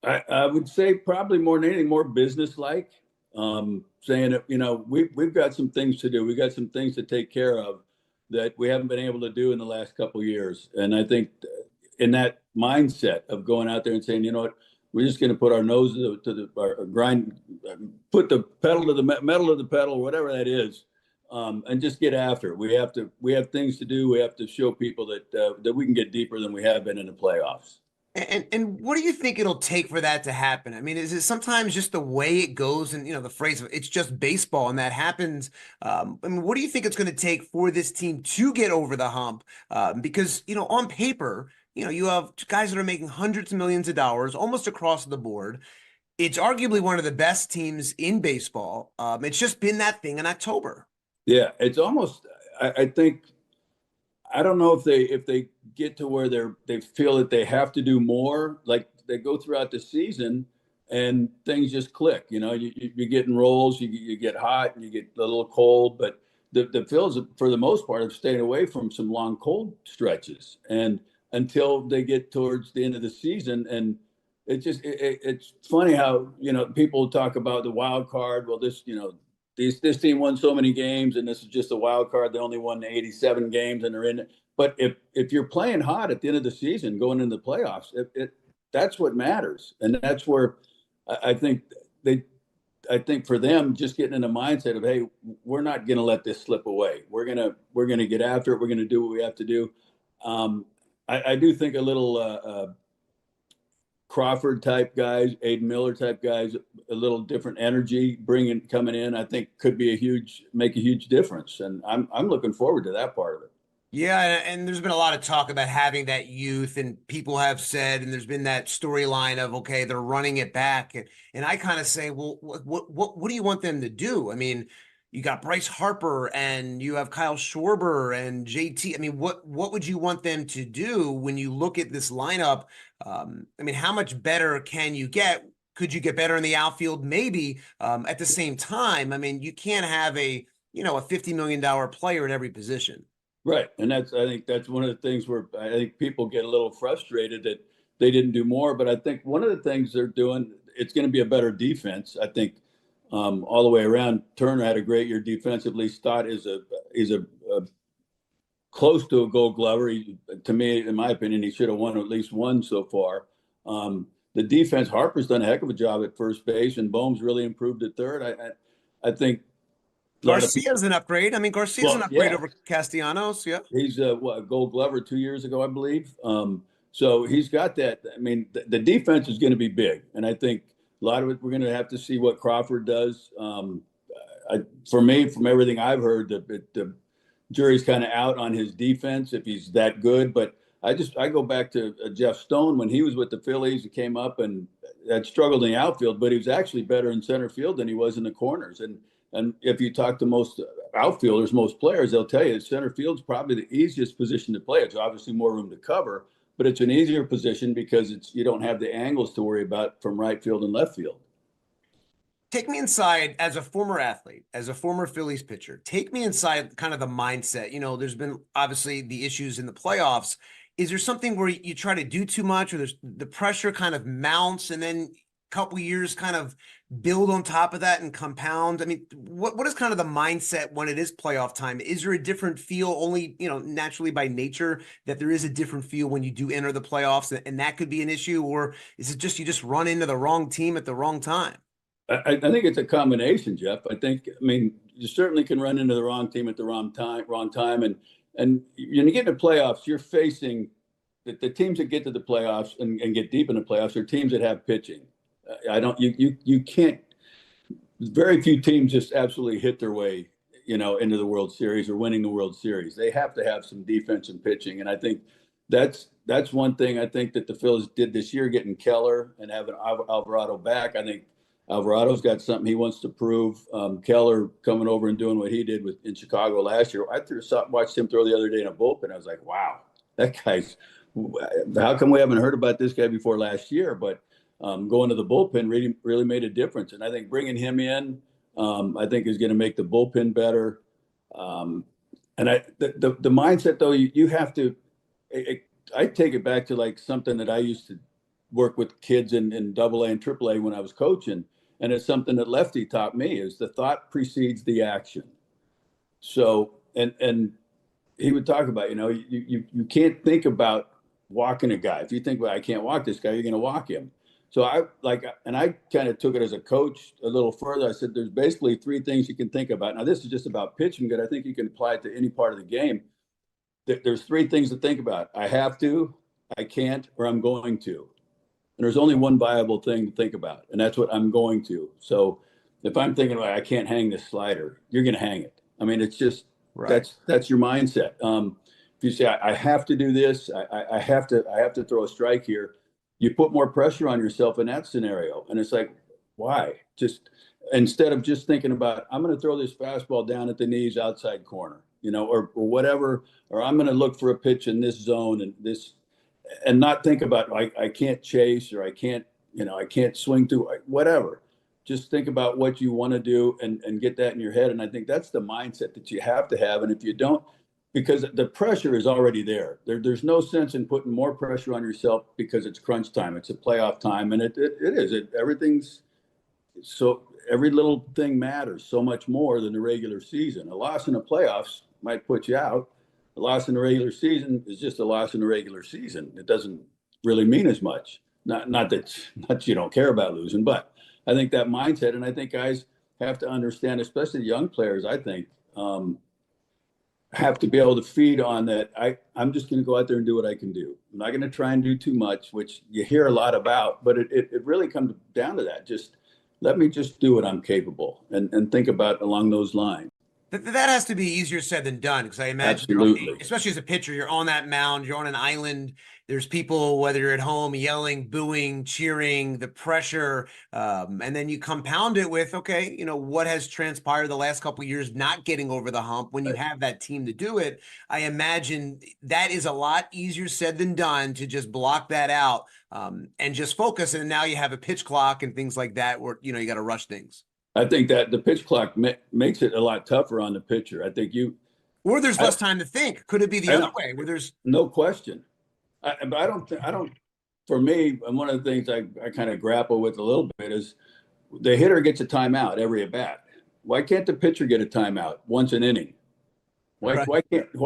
I would say probably more than anything, more business-like. Saying that, we've got some things to do. We got some things to take care of that we haven't been able to do in the last couple of years. And I think in that mindset of going out there and saying, you know what, we're just going to put our nose to the grind, put the pedal to the metal to the pedal, whatever that is, and just get after it. We have things to do. We have to show people that we can get deeper than we have been in the playoffs. And what do you think it'll take for that to happen? I mean, is it sometimes just the way it goes and, the phrase of it's just baseball and that happens? I mean, what do you think it's going to take for this team to get over the hump? Because, on paper, you have guys that are making hundreds of millions of dollars almost across the board. It's arguably one of the best teams in baseball. It's just been that thing in October. Yeah, it's almost, I think, I don't know if they get to where they feel that they have to do more. Like they go throughout the season and things just click. You get in rolls, you get hot, and you get a little cold. But the Phils, for the most part, have stayed away from some long cold stretches, and until they get towards the end of the season. And it's funny how people talk about the wild card. Well, this team won so many games, and this is just a wild card. They only won 87 games, and they're in it. But if you're playing hot at the end of the season, going into the playoffs, that's what matters, and that's where I think for them, just getting in the mindset of, hey, we're not going to let this slip away. We're gonna get after it. We're gonna do what we have to do. I do think a little Crawford type guys, Aiden Miller type guys, a little different energy coming in, I think could make a huge difference. And I'm looking forward to that part of it. Yeah, and there's been a lot of talk about having that youth, and people have said, and there's been that storyline of, okay, they're running it back. And I kind of say, well, what do you want them to do? I mean, you got Bryce Harper and you have Kyle Schwarber and JT. I mean, what would you want them to do when you look at this lineup? I mean, how much better can you get? Could you get better in the outfield? Maybe. At the same time, I mean, you can't have a $50 million player at every position. Right. And I think that's one of the things where I think people get a little frustrated that they didn't do more. But I think one of the things they're doing, it's going to be a better defense. I think all the way around, Turner had a great year defensively. Stott is a close to a Gold Glover. To me, in my opinion, he should have won at least one so far. The defense, Harper's done a heck of a job at first base, and Bohm's really improved at third. I think Garcia's an upgrade. I mean, Garcia's an upgrade over Castellanos. Yeah, he's a Gold Glover 2 years ago, I believe. So he's got that. I mean, the defense is going to be big, and I think a lot of it we're going to have to see what Crawford does. For me, from everything I've heard, the jury's kind of out on his defense if he's that good. But I go back to Jeff Stone when he was with the Phillies. He came up and had struggled in the outfield, but he was actually better in center field than he was in the corners. And if you talk to most outfielders, most players, they'll tell you that center field's probably the easiest position to play. It's obviously more room to cover, but it's an easier position because you don't have the angles to worry about from right field and left field. Take me inside as a former athlete, as a former Phillies pitcher. Take me inside kind of the mindset. There's been obviously the issues in the playoffs. Is there something where you try to do too much, or there's the pressure kind of mounts, and then couple years kind of build on top of that and compound? I mean, what is kind of the mindset when it is playoff time? Is there a different feel only, naturally by nature that there is a different feel when you do enter the playoffs and that could be an issue? Or is it just you just run into the wrong team at the wrong time? I think it's a combination, Jeff. I mean, you certainly can run into the wrong team at the wrong time. And when you get into playoffs, you're facing the teams that get to the playoffs and get deep in the playoffs are teams that have pitching. You can't, very few teams just absolutely hit their way, into the World Series or winning the World Series. They have to have some defense and pitching. And I think that's one thing I think that the Phillies did this year, getting Keller and having Alvarado back. I think Alvarado's got something he wants to prove. Keller coming over and doing what he did in Chicago last year. I watched him throw the other day in a bullpen. I was like, wow, that guy's, how come we haven't heard about this guy before last year? But going to the bullpen really made a difference. And I think bringing him in, I think is going to make the bullpen better. And the mindset, though, you have to, I take it back to like something that I used to work with kids in AA and AAA when I was coaching. And it's something that Lefty taught me is the thought precedes the action. So, and he would talk about, you can't think about walking a guy. If you think, well, I can't walk this guy, you're going to walk him. So I kind of took it as a coach a little further. I said, there's basically three things you can think about. Now, this is just about pitching, but I think you can apply it to any part of the game. There's three things to think about. I have to, I can't, or I'm going to. And there's only one viable thing to think about, and that's what I'm going to. So if I'm thinking, well, I can't hang this slider, you're going to hang it. I mean, it's just, right. That's your mindset. If you say, I have to do this, I have to throw a strike here, you put more pressure on yourself in that scenario. And it's like, why? Just instead of just thinking about, I'm going to throw this fastball down at the knees outside corner, or whatever, or I'm going to look for a pitch in this zone and not think about, I can't chase, or I can't swing through, whatever. Just think about what you want to do and get that in your head. And I think that's the mindset that you have to have. And if you don't, because the pressure is already there. There's no sense in putting more pressure on yourself because it's crunch time. It's a playoff time, and it is. Everything's so, every little thing matters so much more than the regular season. A loss in the playoffs might put you out. A loss in the regular season is just a loss in the regular season. It doesn't really mean as much. Not that you don't care about losing, but I think that mindset, and I think guys have to understand, especially young players, I think, have to be able to feed on that. I'm just going to go out there and do what I can do. I'm not going to try and do too much, which you hear a lot about, but it really comes down to that. Just let me just do what I'm capable and think about along those lines. That has to be easier said than done, because I imagine, especially as a pitcher, you're on that mound, you're on an island. There's people, whether you're at home, yelling, booing, cheering, the pressure, and then you compound it with, okay, what has transpired the last couple of years, not getting over the hump. When you have that team to do it, I imagine that is a lot easier said than done to just block that out and just focus. And now you have a pitch clock and things like that, where you got to rush things. I think that the pitch clock makes it a lot tougher on the pitcher. I think or there's less time to think. Could it be the other way where there's no question? But I don't. For me, and one of the things I kind of grapple with a little bit is the hitter gets a timeout every at bat. Why can't the pitcher get a timeout once an inning? Why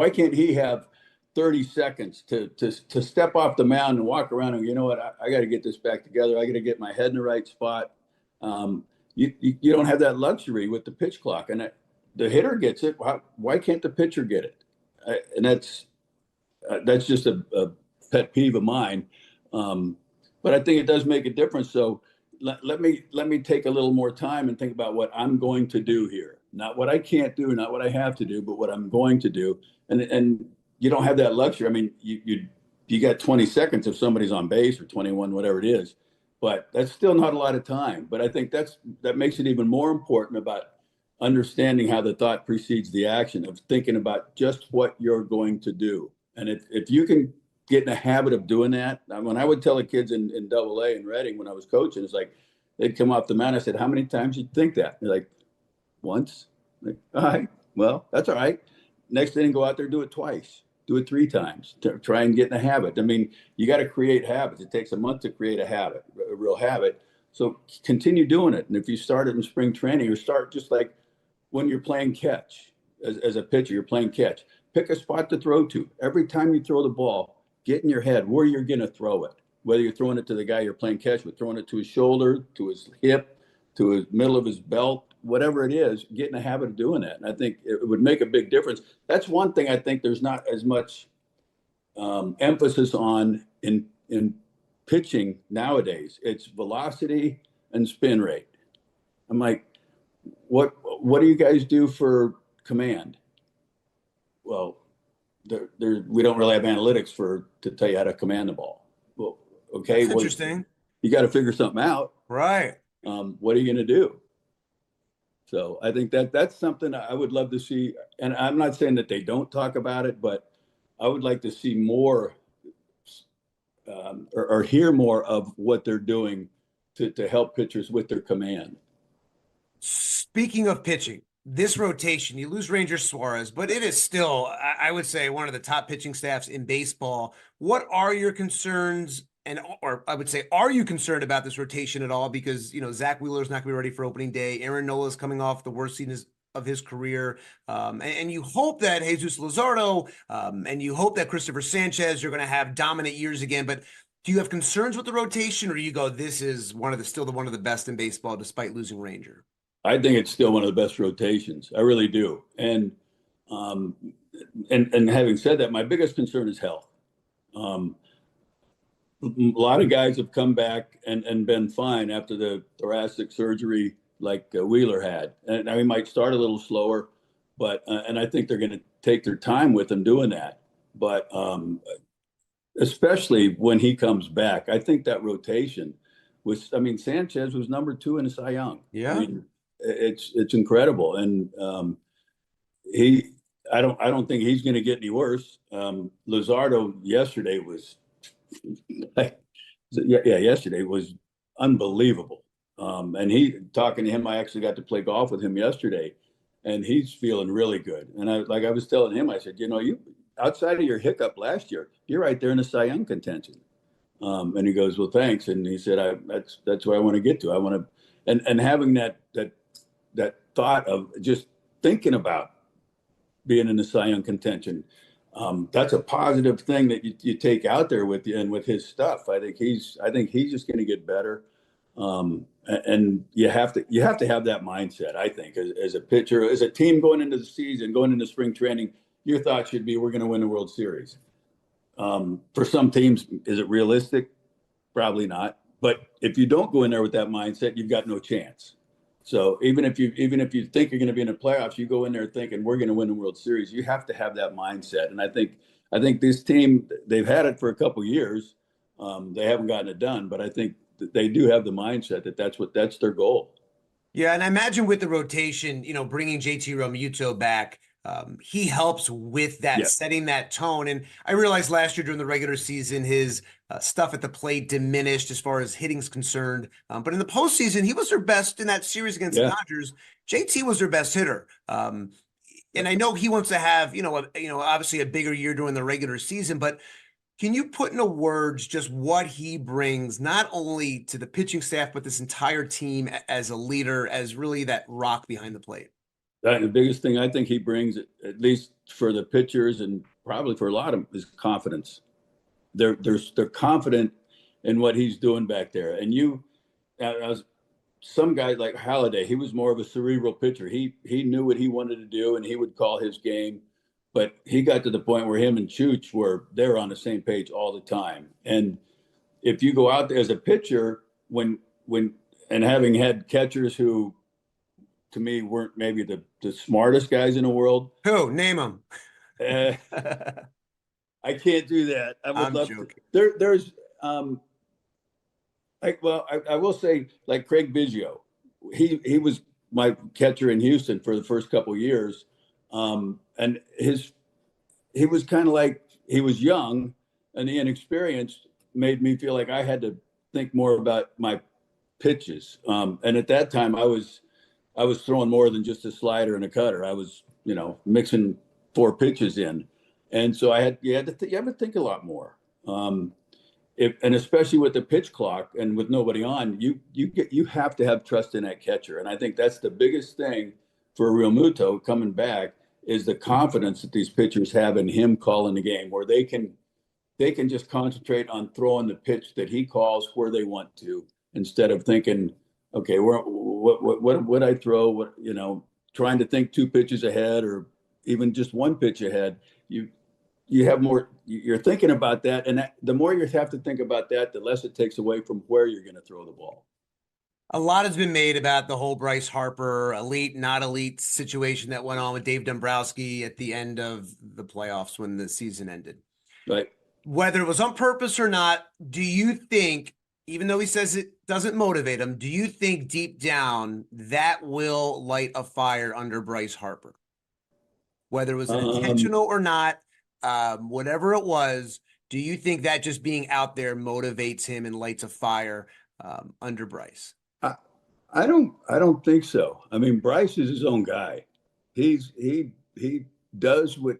can't he have 30 seconds to step off the mound and walk around and, I got to get this back together. I got to get my head in the right spot. You don't have that luxury with the pitch clock, and the hitter gets it. Why can't the pitcher get it? And that's just a pet peeve of mine. But I think it does make a difference. So let me take a little more time and think about what I'm going to do here, not what I can't do, not what I have to do, but what I'm going to do. And you don't have that luxury. I mean, you got 20 seconds if somebody's on base, or 21, whatever it is. But that's still not a lot of time. But I think that makes it even more important about understanding how the thought precedes the action, of thinking about just what you're going to do. And if you can get in a habit of doing that, when I would tell the kids in AA in Reading when I was coaching, it's like they'd come off the mound. I said, "How many times you think that?" They're like, "Once." I'm like, all right, well, that's all right. Next inning, go out there, do it twice. Do it 3 times to try and get in a habit. I mean, you got to create habits. It takes a month to create a habit, a real habit. So continue doing it. And if you start it in spring training, or start just like when you're playing catch, as a pitcher, you're playing catch, pick a spot to throw to. Every time you throw the ball, get in your head where you're going to throw it. Whether you're throwing it to the guy you're playing catch with, throwing it to his shoulder, to his hip, to his middle of his belt, whatever it is, get in the habit of doing that. And I think it would make a big difference. That's one thing I think there's not as much emphasis on in pitching nowadays. It's velocity and spin rate. I'm like, what do you guys do for command? Well, we don't really have analytics to tell you how to command the ball. Well, okay, That's interesting. You got to figure something out, right? What are you going to do? So I think that's something I would love to see. And I'm not saying that they don't talk about it, but I would like to see more or hear more of what they're doing to help pitchers with their command. Speaking of pitching, this rotation, you lose Ranger Suarez, but it is still, I would say, one of the top pitching staffs in baseball. What are your concerns? Or I would say, are you concerned about this rotation at all? Because, Zach Wheeler's not going to be ready for opening day. Aaron Nola's coming off the worst season of his career. And you hope that Jesus Luzardo and you hope that Christopher Sanchez, you're going to have dominant years again. But do you have concerns with the rotation, or do you go, this is still one of the best in baseball despite losing Ranger? I think it's still one of the best rotations. I really do. And having said that, my biggest concern is health. A lot of guys have come back and been fine after the thoracic surgery like Wheeler had. And now he might start a little slower, but and I think they're going to take their time with him doing that. But especially when he comes back, I think that rotation Sanchez was number 2 in the Cy Young. Yeah. It's incredible. And I don't think he's going to get any worse. Luzardo yesterday was yesterday was unbelievable. And talking to him, I actually got to play golf with him yesterday, and he's feeling really good. And I was telling him, I said, you outside of your hiccup last year, you're right there in the Cy Young contention. And he goes, well, thanks. And he said, that's where I want to get to. I want to, and having that thought of just thinking about being in the Cy Young contention, that's a positive thing that you take out there with you and with his stuff. I think he's just going to get better. And you have to have that mindset. I think as a pitcher, as a team going into the season, going into spring training, your thought should be, we're going to win the World Series. For some teams, is it realistic? Probably not. But if you don't go in there with that mindset, you've got no chance. So even if you think you're going to be in the playoffs, you go in there thinking we're going to win the World Series. You have to have that mindset. And I think this team, they've had it for a couple of years. They haven't gotten it done, but I think that they do have the mindset that's their goal. Yeah, and I imagine with the rotation, bringing JT Realmuto back, he helps with that, setting that tone. And I realized last year during the regular season, his stuff at the plate diminished as far as hitting's concerned. But in the postseason, he was their best in that series against the Dodgers. JT was their best hitter. And I know he wants to have, obviously a bigger year during the regular season, but can you put into words just what he brings, not only to the pitching staff, but this entire team as a leader, as really that rock behind the plate? The biggest thing I think he brings, at least for the pitchers and probably for a lot of them, is confidence. They're confident in what he's doing back there. And some guys like Halladay, he was more of a cerebral pitcher. He knew what he wanted to do, and he would call his game. But he got to the point where him and Chooch they're on the same page all the time. And if you go out there as a pitcher, and having had catchers who, to me, weren't maybe the smartest guys in the world. Who? Name them. I can't do that. I'm joking. There's I will say, like Craig Biggio, he was my catcher in Houston for the first couple of years. And he was kind of like, he was young, and the inexperience made me feel like I had to think more about my pitches. And at that time, I was throwing more than just a slider and a cutter. I was, mixing 4 pitches in, and so you have to think a lot more. and especially with the pitch clock and with nobody on, you have to have trust in that catcher. And I think that's the biggest thing for Real Muto coming back is the confidence that these pitchers have in him calling the game, where they can just concentrate on throwing the pitch that he calls where they want to, instead of thinking, okay, what I throw, trying to think two pitches ahead or even just one pitch ahead. You have more, you're thinking about that. And the more you have to think about that, the less it takes away from where you're going to throw the ball. A lot has been made about the whole Bryce Harper elite, not elite situation that went on with Dave Dombrowski at the end of the playoffs when the season ended. Right. Whether it was on purpose or not, do you think, even though he says it doesn't motivate him, do you think deep down that will light a fire under Bryce Harper? Whether it was intentional or not, whatever it was, do you think that just being out there motivates him and lights a fire under Bryce? I don't think so. I mean, Bryce is his own guy. He does what,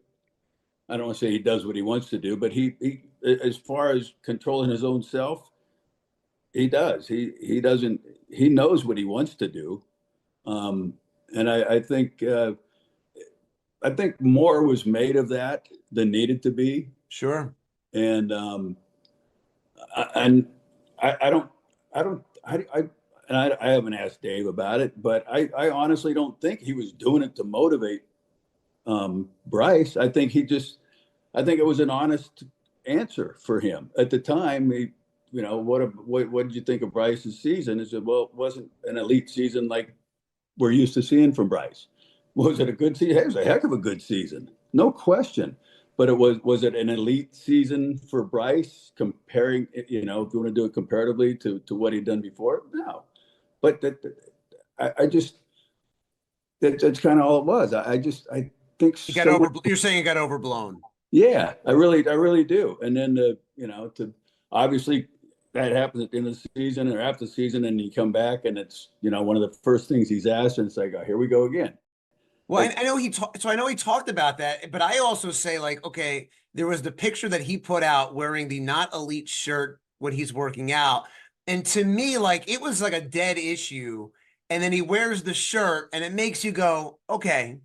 I don't want to say he does what he wants to do, but he as far as controlling his own self, he does. He knows what he wants to do. And I think more was made of that than needed to be. Sure. And I haven't asked Dave about it, but I honestly don't think he was doing it to motivate Bryce. I think it was an honest answer for him at the time. What did you think of Bryce's season? He said, well, it wasn't an elite season like we're used to seeing from Bryce. Was it a good season? It was a heck of a good season, no question. But was it an elite season for Bryce comparing, if you want to do it comparatively to what he'd done before? No. But that's kind of all it was. I think you're saying it got overblown. Yeah, I really do. And then to obviously that happens at the end of the season or after the season, and you come back and it's one of the first things he's asked, and it's like, oh, here we go again. Well, I know he talked about that, but I also say, like, okay, there was the picture that he put out wearing the not elite shirt when he's working out. And to me, like, it was like a dead issue. And then he wears the shirt and it makes you go, okay,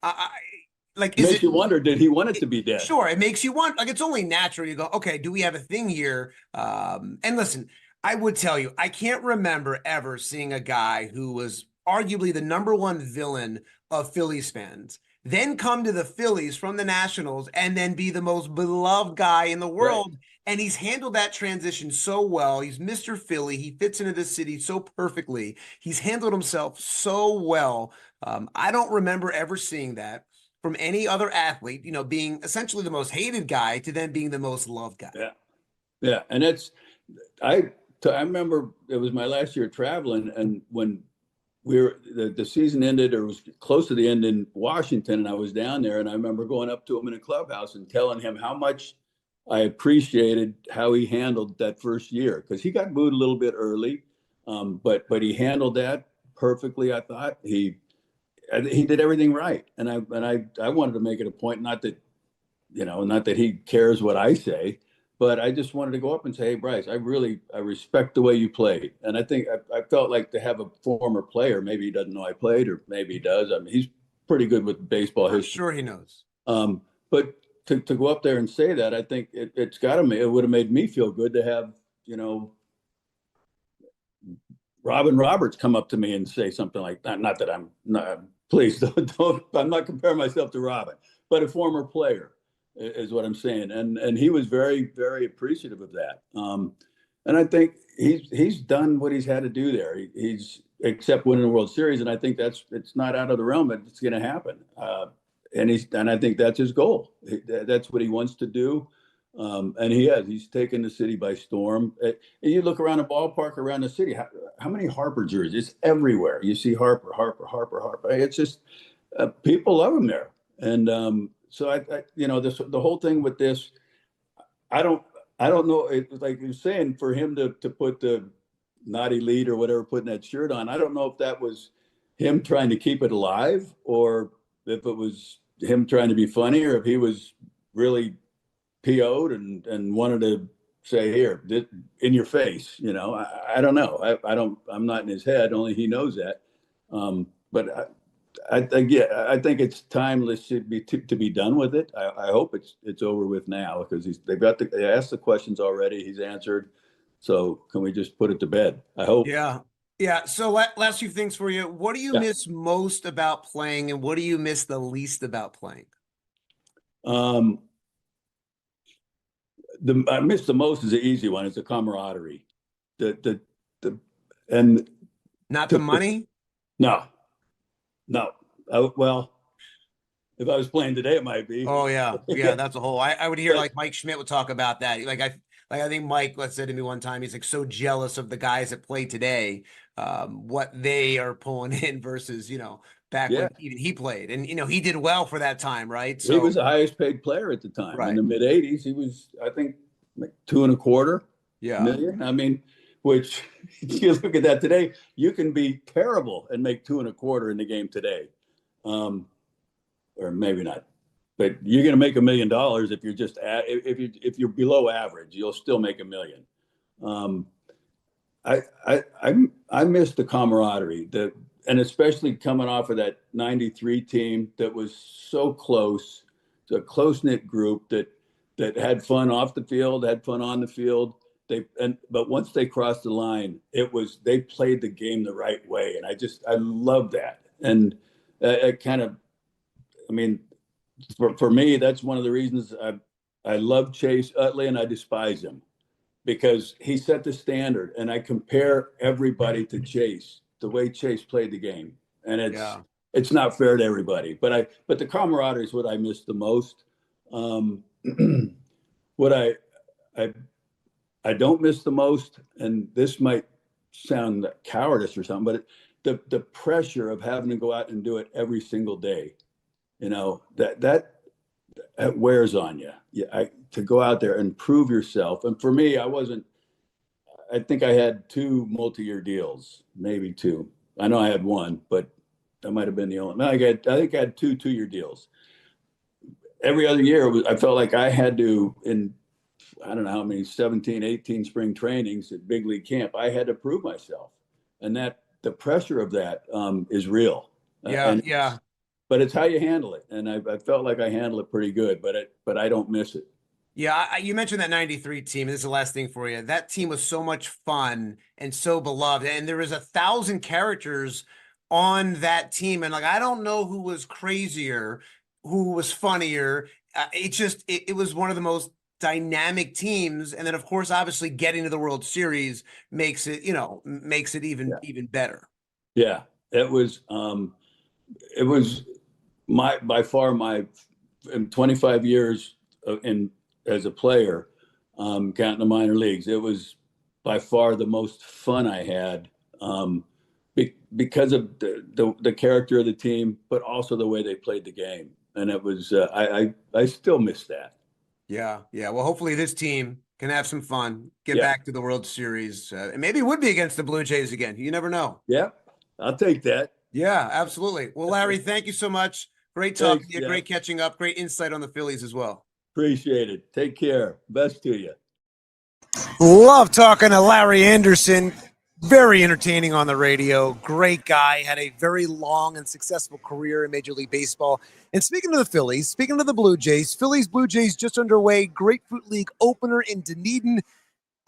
It makes you wonder, did he want it to be dead? Sure. It makes you want, like, it's only natural. You go, okay, do we have a thing here? And listen, I would tell you, I can't remember ever seeing a guy who was arguably the number one villain of Phillies fans, then come to the Phillies from the Nationals and then be the most beloved guy in the world. Right. And he's handled that transition so well. He's Mr. Philly. He fits into the city so perfectly. He's handled himself so well. I don't remember ever seeing that from any other athlete, being essentially the most hated guy to then being the most loved guy. Yeah. Yeah. And I remember it was my last year traveling, and when the season ended, or was close to the end in Washington, and I was down there, and I remember going up to him in a clubhouse and telling him how much I appreciated how he handled that first year, because he got booed a little bit early, but he handled that perfectly. I thought he did everything right, and I wanted to make it a point, not that he cares what I say, but I just wanted to go up and say, hey, Bryce, I respect the way you played. And I think I felt like to have a former player, maybe he doesn't know I played, or maybe he does. I mean, he's pretty good with baseball history. Sure he knows. But to go up there and say that, I think it would have made me feel good to have, Robin Roberts come up to me and say something like that. Not that please don't, I'm not comparing myself to Robin, but a former player is what I'm saying. And he was very, very appreciative of that. And I think he's done what he's had to do there. He's except winning the World Series. And I think it's not out of the realm that it's going to happen. And I think that's his goal. That's what he wants to do. And he's taken the city by storm. And you look around the ballpark, around the city, how many Harper jerseys? It's everywhere. You see Harper. It's just, people love him there. And, so the whole thing with this, I don't know. It's like you're saying, for him to put the not elite or whatever, putting that shirt on, I don't know if that was him trying to keep it alive, or if it was him trying to be funny, or if he was really PO'd and wanted to say here in your face. I don't know. I'm not in his head. Only he knows that. But I think I think it's time should be to be done with it. I hope it's over with now because they asked the questions already. He's answered. So can we just put it to bed? I hope. Yeah. Yeah. So last few things for you. What do you miss most about playing, and what do you miss the least about playing? I miss the most is the easy one. It's the camaraderie. And not the money. No. Well, if I was playing today, it might be. Oh yeah, that's a whole. I would hear like Mike Schmidt would talk about that. I think Mike said to me one time, he's like so jealous of the guys that play today, what they are pulling in versus back when even he played, and he did well for that time, right? So he was the highest paid player at the time. Right. In the mid '80s. He was, I think, like $2.25 million. I mean, which if you look at that today, you can be terrible and make $2.25 in the game today. Or maybe not, but you're going to make $1 million if you're just if you're below average, you'll still make $1 million. I miss the camaraderie, and especially coming off of that '93 team that was so close. It's a close knit group that had fun off the field, had fun on the field. But once they crossed the line, they played the game the right way, and I love that. And it kind of. I mean, for me, that's one of the reasons I love Chase Utley and I despise him because he set the standard, and I compare everybody to Chase, the way Chase played the game, and it's not fair to everybody. But the camaraderie is what I miss the most. What I don't miss the most, and this might sound cowardice or something, but the pressure of having to go out and do it every single day. That wears on you. To go out there and prove yourself. And for me, I think I had 2 multi-year deals, maybe 2. I know I had 1, but that might have been the only. No, I think I had 2 2-year deals. Every other year, I felt like I had to, in I don't know how many, 17, 18 spring trainings at big league camp, I had to prove myself. And the pressure of that is real. But it's how you handle it, and I felt like I handled it pretty good. But I don't miss it. Yeah, you mentioned that '93 team. This is the last thing for you. That team was so much fun and so beloved, and there was 1,000 characters on that team. And I don't know who was crazier, who was funnier. It was one of the most dynamic teams. And then, of course, obviously, getting to the World Series makes it even better. Yeah, it was. It was by far in 25 years as a player, counting the minor leagues, it was by far the most fun I had because of the character of the team, but also the way they played the game. And it was I still miss that. Yeah. Well, hopefully this team can have some fun, get back to the World Series, and maybe it would be against the Blue Jays again. You never know. Yeah, I'll take that. Yeah, absolutely. Well, Larry, thank you so much. Great talking to you. Great catching up. Great insight on the Phillies as well. Appreciate it. Take care. Best to you. Love talking to Larry Anderson. Very entertaining on the radio. Great guy. Had a very long and successful career in Major League Baseball. And speaking of the Phillies, speaking of the Blue Jays, Phillies-Blue Jays just underway. Grapefruit League opener in Dunedin.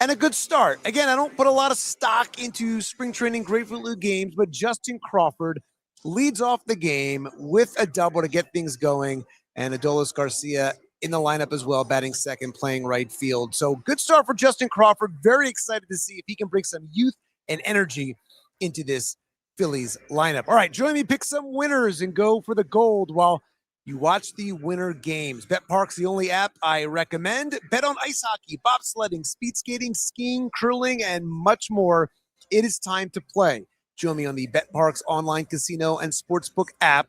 And a good start. Again, I don't put a lot of stock into spring training Grapefruit League games, but Justin Crawford leads off the game with a double to get things going. And Adolis Garcia in the lineup as well, batting second, playing right field. So good start for Justin Crawford. Very excited to see if he can bring some youth and energy into this Phillies lineup. All right, join me, pick some winners and go for the gold while you watch the winter games. Parx, the only app I recommend. Bet on ice hockey, bobsledding, speed skating, skiing, curling, and much more. It is time to play. Join me on the Parx online casino and sportsbook app,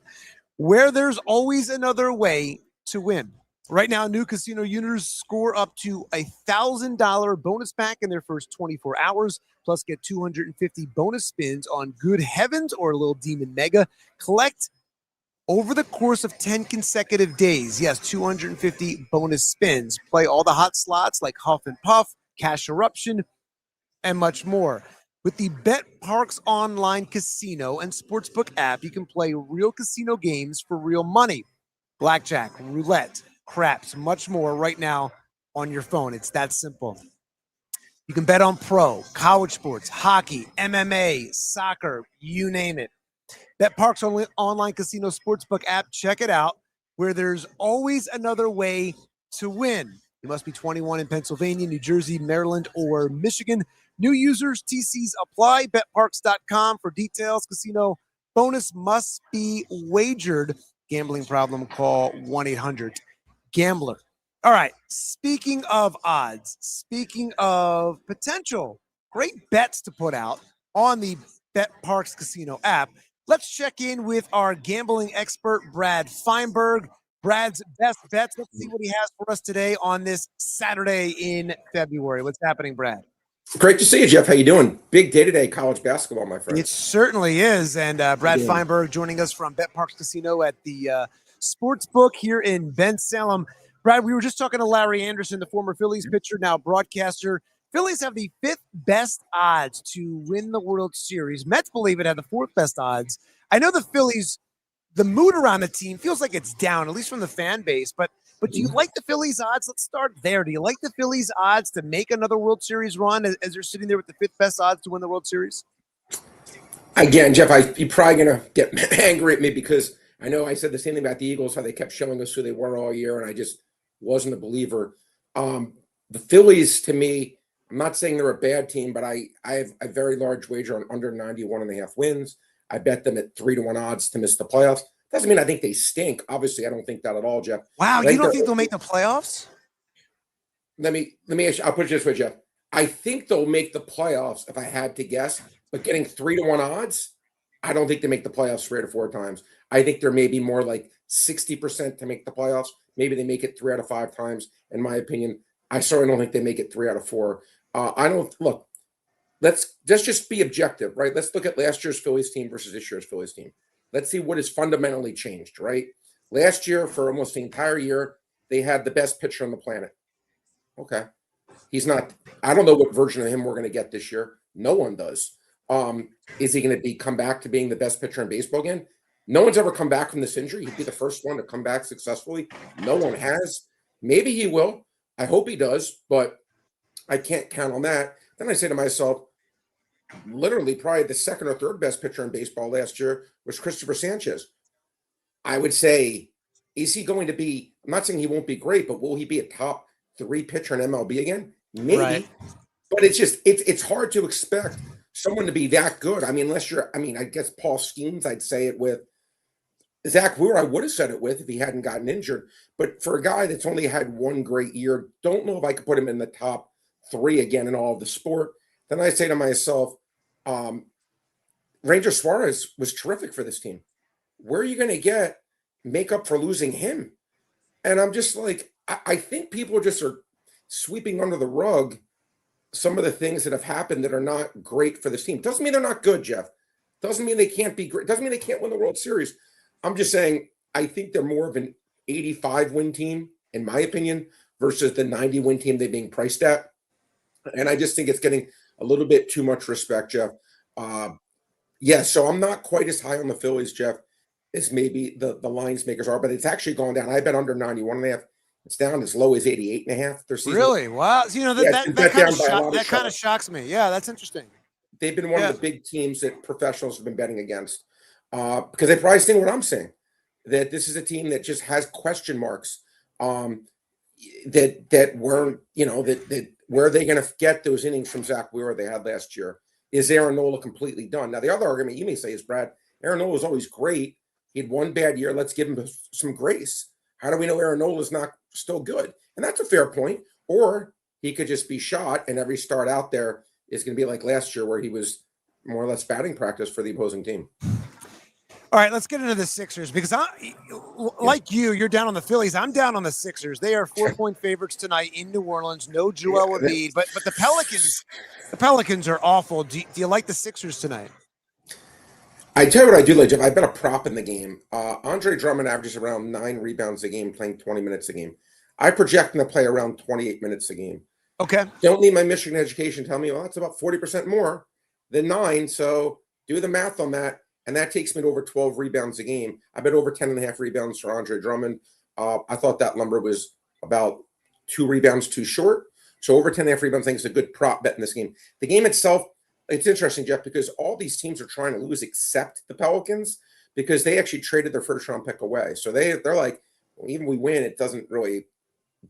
where there's always another way to win. Right now, new casino users score up to $1,000 bonus pack in their first 24 hours, plus get 250 bonus spins on Good Heavens or Little Demon Mega. Collect over the course of 10 consecutive days. Yes, 250 bonus spins. Play all the hot slots like Huff and Puff, cash eruption, and much more. With the Parx online casino and sportsbook app, you can play real casino games for real money. Blackjack, roulette, craps, much more right now on your phone. It's that simple. You can bet on pro, college sports, hockey, MMA, soccer, you name it. Parx online casino sportsbook app, check it out, where there's always another way to win. You must be 21 in Pennsylvania, New Jersey, Maryland, or Michigan. New users, TCs apply. BetParx.com for details. Casino bonus must be wagered. Gambling problem, call 1-800-GAMBLER. All right, speaking of odds, speaking of potential great bets to put out on the Parx Casino app, let's check in with our gambling expert, Brad Feinberg. Brad's best bets. Let's see what he has for us today on this Saturday in February. What's happening, Brad? Great to see you, Jeff. How you doing? Big day today, college basketball, my friend. It certainly is. And Brad Feinberg joining us from Parx Casino at the Sportsbook here in Ben Salem. Brad, we were just talking to Larry Anderson, the former Phillies pitcher, now broadcaster. Phillies have the 5th best odds to win the World Series. Mets, believe it, have the 4th best odds. I know the Phillies, the mood around the team feels like it's down, at least from the fan base. But do you like the Phillies odds? Let's start there. Do you like the Phillies odds to make another World Series run as they're sitting there with the 5th best odds to win the World Series? Again, Jeff, you're probably going to get angry at me because I know I said the same thing about the Eagles, how they kept showing us who they were all year, and I just wasn't a believer. The Phillies, to me, I'm not saying they're a bad team, but I have a very large wager on under 91.5 wins. I bet them at 3-1 odds to miss the playoffs. Doesn't mean I think they stink. Obviously, I don't think that at all, Jeff. Wow, you don't think they'll make the playoffs? Let me ask you, I'll put it this way, Jeff. I think they'll make the playoffs if I had to guess, but getting 3-1 odds, I don't think they make the playoffs 3 out of 4 times. I think they're maybe more like 60% to make the playoffs. Maybe they make it 3 out of 5 times. In my opinion, I certainly don't think they make it 3 out of 4. I don't look. Let's just be objective, right? Let's look at last year's Phillies team versus this year's Phillies team. Let's see what has fundamentally changed, right? Last year, for almost the entire year, they had the best pitcher on the planet. Okay. He's not, I don't know what version of him we're going to get this year. No one does. Is he going to come back to being the best pitcher in baseball again? No one's ever come back from this injury. He'd be the first one to come back successfully. No one has. Maybe he will. I hope he does, but I can't count on that. Then I say to myself, literally probably the 2nd or 3rd best pitcher in baseball last year was Christopher Sanchez. I would say, is he going to be, I'm not saying he won't be great, but will he be a top 3 pitcher in MLB again? Maybe. Right. But it's hard to expect someone to be that good. I mean, unless you're, I guess Paul Skeens, I'd say it with. Zach Wheeler, I would have said it with if he hadn't gotten injured. But for a guy that's only had 1 great year, don't know if I could put him in the top 3 again in all of the sport. Then I say to myself, Ranger Suarez was terrific for this team. Where are you going to make up for losing him? And I'm just like, I think people just are sweeping under the rug some of the things that have happened that are not great for this team. Doesn't mean they're not good, Jeff. Doesn't mean they can't be great. Doesn't mean they can't win the World Series. I'm just saying, I think they're more of an 85-win team, in my opinion, versus the 90-win team they're being priced at. And I just think it's getting a little bit too much respect, Jeff. So I'm not quite as high on the Phillies, Jeff, as maybe the lines makers are, but it's actually gone down. I bet under 91.5. It's down as low as 88.5 their season. Really? Wow. So, that kind of shocks me. Yeah, that's interesting. They've been one of the big teams that professionals have been betting against because they probably think what I'm saying, that this is a team that just has question marks that weren't, that where are they going to get those innings from Zach Wheeler they had last year? Is Aaron Nola completely done? Now, the other argument you may say is, Brad, Aaron Nola was always great. He had 1 bad year. Let's give him some grace. How do we know Aaron Nola is not still good? And that's a fair point. Or he could just be shot, and every start out there is going to be like last year where he was more or less batting practice for the opposing team. All right, let's get into the Sixers because like you're down on the Phillies. I'm down on the Sixers. They are 4-point favorites tonight in New Orleans. No Joel Embiid, but the Pelicans are awful. Do you like the Sixers tonight? I tell you what I do like, Jeff. I bet a prop in the game. Andre Drummond averages around 9 rebounds a game, playing 20 minutes a game. I project him to play around 28 minutes a game. Okay. Don't need my Michigan education tell me, well, it's about 40% more than 9. So do the math on that. And that takes me to over 12 rebounds a game. I bet over 10.5 rebounds for Andre Drummond. I thought that number was about 2 rebounds too short. So over 10.5 rebounds, I think is a good prop bet in this game. The game itself, it's interesting, Jeff, because all these teams are trying to lose except the Pelicans, because they actually traded their first round pick away. So they're like, well, even we win, it doesn't really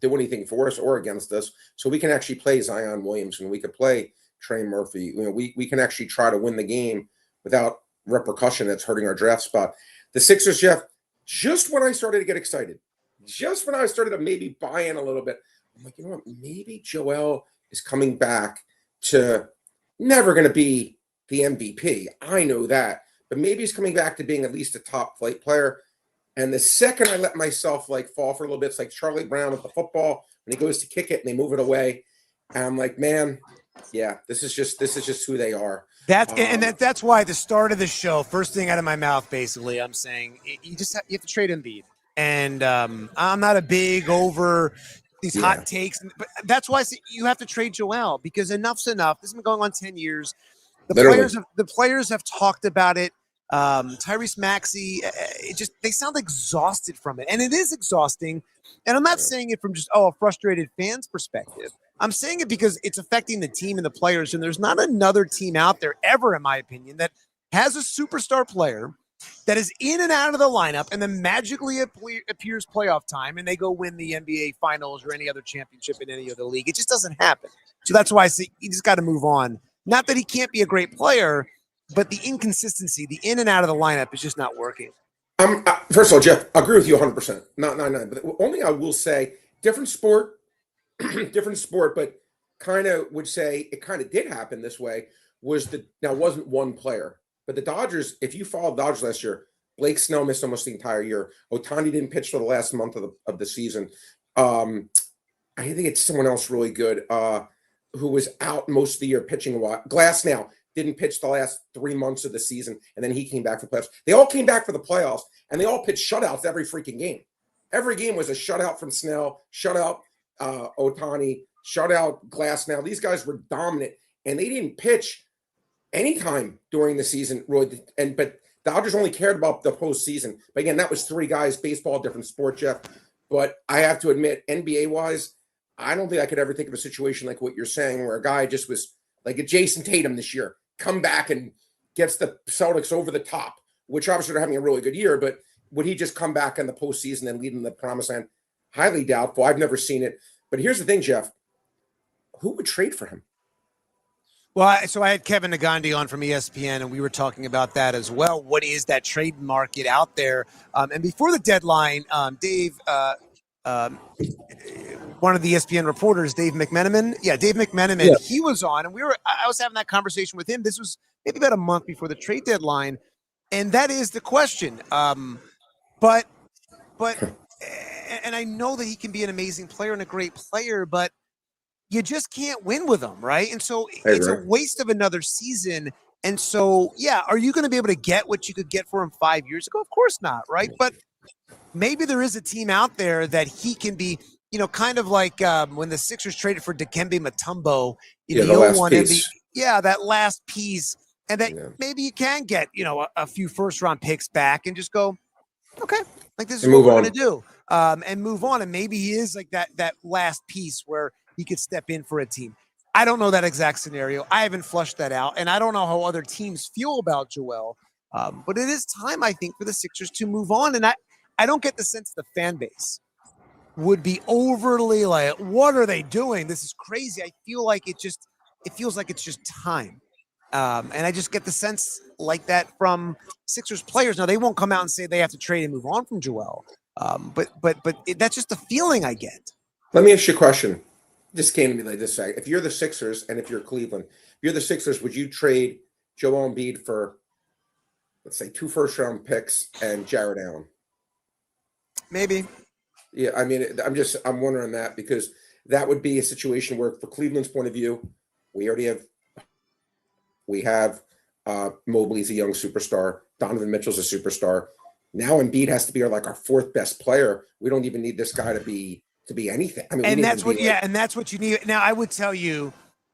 do anything for us or against us. So we can actually play Zion Williamson. We could play Trey Murphy. We can actually try to win the game without repercussion that's hurting our draft spot. The Sixers, Jeff, just when I started to get excited, just when I started to maybe buy in a little bit, I'm like, you know what? Maybe Joel is coming back to never going to be the MVP. I know that. But maybe he's coming back to being at least a top flight player. And the second I let myself fall for a little bit, it's like Charlie Brown with the football when he goes to kick it and they move it away. And I'm like, man, yeah, this is just who they are. That's why at the start of the show, first thing out of my mouth, basically, I'm saying you have to trade Embiid. And I'm not a big over these hot takes, but that's why I say you have to trade Joel, because enough's enough. This has been going on 10 years. The players have talked about it. Tyrese Maxey, they sound exhausted from it, and it is exhausting. And I'm not saying it from just a frustrated fan's perspective. I'm saying it because it's affecting the team and the players, and there's not another team out there ever, in my opinion, that has a superstar player that is in and out of the lineup and then magically appears playoff time and they go win the NBA Finals or any other championship in any other league. It just doesn't happen. So that's why I say you just got to move on. Not that he can't be a great player, but the inconsistency, the in and out of the lineup is just not working. First of all, Jeff, I agree with you 100%. Not 99. But the only I will say, different sport, but kind of would say it kind of did happen this way. Now, it wasn't one player. But the Dodgers, if you followed the Dodgers last year, Blake Snell missed almost the entire year. Ohtani didn't pitch for the last month of the season. I think it's someone else really good who was out most of the year pitching a while. Glass now didn't pitch the last 3 months of the season, and then he came back for the playoffs. They all came back for the playoffs, and they all pitched shutouts every freaking game. Every game was a shutout from Snell, shutout Ohtani, shutout Glass now. These guys were dominant, and they didn't pitch anytime during the season, really. But Dodgers only cared about the postseason. But again, that was 3 guys, baseball, different sport, Jeff. But I have to admit, NBA-wise, I don't think I could ever think of a situation like what you're saying, where a guy just was like a Jason Tatum this year, come back and gets the Celtics over the top, which obviously they're having a really good year. But would he just come back in the postseason and lead them to the promised land? Highly doubtful. I've never seen it. But here's the thing, Jeff. Who would trade for him? Well, so I had Kevin Negandhi on from ESPN, and we were talking about that as well. What is that trade market out there? And before the deadline, Dave, one of the ESPN reporters, Dave McMenamin, he was on, and I was having that conversation with him. This was maybe about a month before the trade deadline, and that is the question. But I know that he can be an amazing player and a great player, but you just can't win with him, right? And so it's a waste of another season. And so, are you going to be able to get what you could get for him 5 years ago? Of course not, right? But maybe there is a team out there that he can be, kind of like when the Sixers traded for Dikembe Mutombo in the 01 NBA. Yeah, that last piece. And that maybe you can get, a few first-round picks back and just go, okay, like this is what we're going to do, and move on. And maybe he is like that last piece where he could step in for a team. I don't know that exact scenario. I haven't flushed that out, and I don't know how other teams feel about Joel. But it is time, I think, for the Sixers to move on. And I don't get the sense the fan base would be overly like, what are they doing? This is crazy. I feel like it feels like it's just time. And I just get the sense like that from Sixers players. Now, they won't come out and say they have to trade and move on from Joel. But that's just the feeling I get. Let me ask you a question. This came to me like this. If you're the Sixers and if you're Cleveland, if you're the Sixers, would you trade Joel Embiid for, let's say, 2 first-round picks and Jared Allen? Maybe. Yeah, I mean, I'm wondering that, because that would be a situation where, for Cleveland's point of view, we have Mobley's a young superstar. Donovan Mitchell's a superstar. Now Embiid has to be our 4th best player. We don't even need this guy to to be anything. I mean, and that's what, and that's what you need. Now, I would tell you,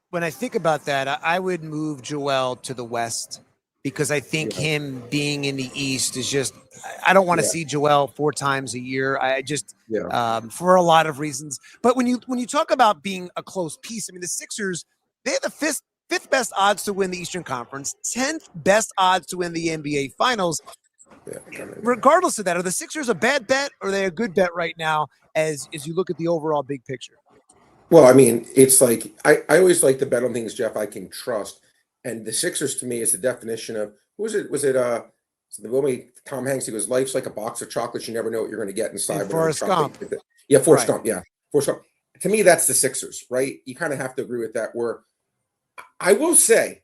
when I think about that, I would move Joel to the West because I think him being in the East is just, I don't want to see Joel 4 times a year. I just, for a lot of reasons. But when you talk about being a close piece, I mean, the Sixers, they have the fifth best odds to win the Eastern Conference, 10th best odds to win the NBA Finals. Regardless of that, are the Sixers a bad bet or are they a good bet right now as you look at the overall big picture? Well, I mean, it's like I always like to bet on things, Jeff, I can trust. And the Sixers to me is the definition of who was it? Was it the movie Tom Hanks? He goes, "Life's like a box of chocolates. You never know what you're going to get inside." Forrest Gump. Yeah, Forrest Gump. Yeah, Forrest Gump. To me, that's the Sixers, right? You kind of have to agree with that. Where I will say,